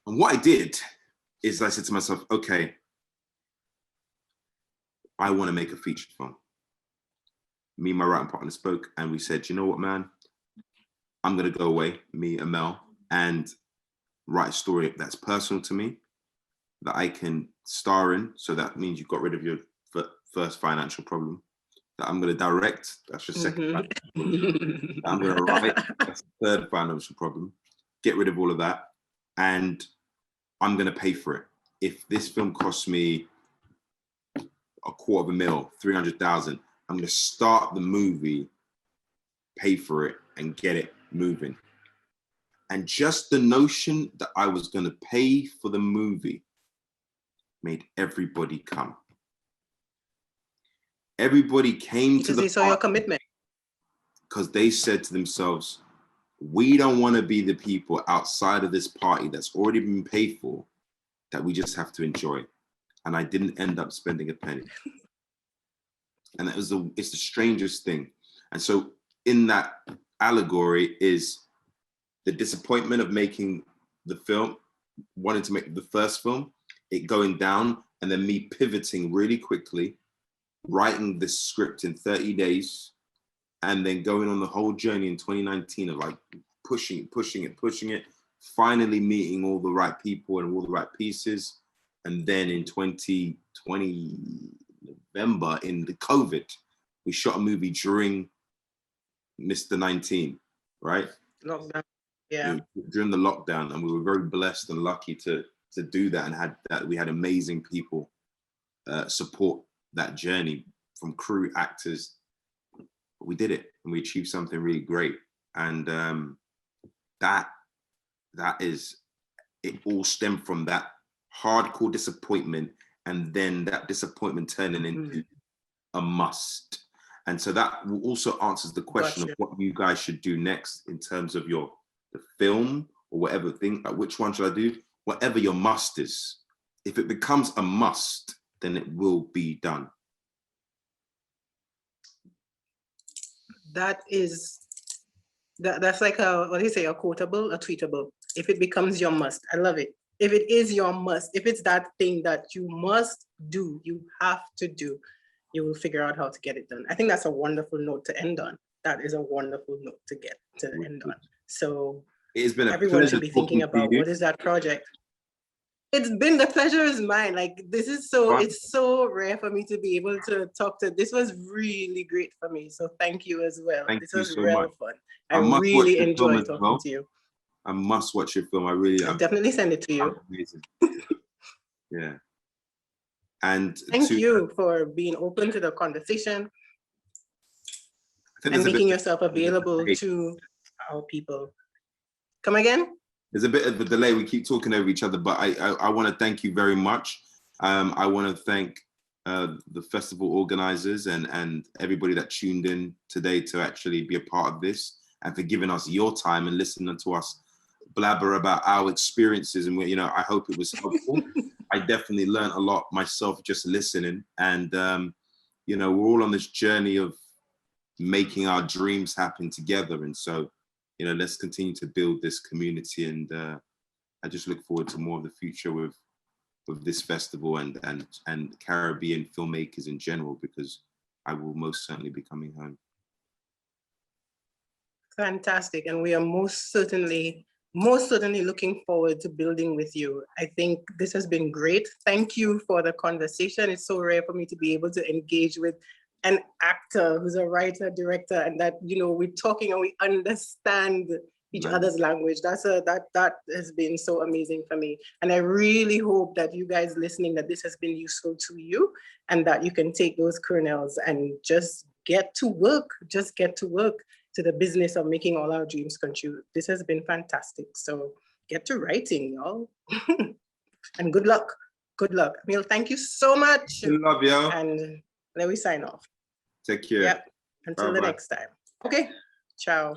And what I did is I said to myself, okay, I want to make a feature film. Me and my writing partner spoke and we said, you know what, man? I'm going to go away, me, Aml, and write a story that's personal to me, that I can star in. So that means you've got rid of your first financial problem. That I'm going to direct, that's your second financial problem. I'm going to write, that's the third financial problem. Get rid of all of that. And I'm going to pay for it. If this film costs me $250,000, 300,000, I'm going to start the movie, pay for it, and get it moving. And just the notion that I was going to pay for the movie made everybody come. Everybody came to the they saw your commitment. Because they said to themselves, we don't want to be the people outside of this party that's already been paid for, that we just have to enjoy. And I didn't end up spending a penny. And that was it's the strangest thing. And so in that allegory is the disappointment of making the film, wanting to make the first film, it going down, and then me pivoting really quickly, writing this script in 30 days, and then going on the whole journey in 2019 of like pushing it, finally meeting all the right people and all the right pieces. And then in 2020, November, in the COVID, we shot a movie during Mr. 19, right? Lockdown. Yeah. During the lockdown, and we were very blessed and lucky to do that, and we had amazing people support that journey, from crew, actors. But we did it, and we achieved something really great. And that is, it all stemmed from that hardcore disappointment, and then that disappointment turning into a must. And so that also answers the question of what you guys should do next in terms of the film or whatever thing, like which one should I do? Whatever your must is. If it becomes a must, then it will be done. That's like what do you say, a quotable, a tweetable. If it becomes your must, I love it. If it is your must, if it's that thing that you must do, you have to do, you will figure out how to get it done. I think that's a wonderful note to end on. That is a wonderful note to end on. So it's been everyone should be thinking about what is that project. It's been, the pleasure is mine. Like, this is it's so rare for me to be able to talk to. This was really great for me. So thank you as well. This was real fun. I really enjoyed talking to you. I must watch your film. I'll definitely send it to you. Amazing. Yeah. And thank you for being open to the conversation and making yourself available to our people. Come again? There's a bit of a delay. We keep talking over each other, but I want to thank you very much. I want to thank the festival organizers and everybody that tuned in today to actually be a part of this, and for giving us your time and listening to us blabber about our experiences. And I hope it was helpful. I definitely learned a lot myself just listening. And we're all on this journey of making our dreams happen together. And so, let's continue to build this community. And I just look forward to more of the future with this festival and Caribbean filmmakers in general, because I will most certainly be coming home. Fantastic. And we are most certainly looking forward to building with you. I think this has been great. Thank you for the conversation. It's so rare for me to be able to engage with an actor who's a writer, director, and that, we're talking and we understand each other's language. That has been so amazing for me. And I really hope that you guys listening, that this has been useful to you, and that you can take those kernels and just get to work to the business of making all our dreams come true. This has been fantastic. So get to writing, y'all. And good luck. Good luck. Amil, thank you so much. Love you. And then we sign off. Take care. Yep. Until the next time. Okay. Ciao.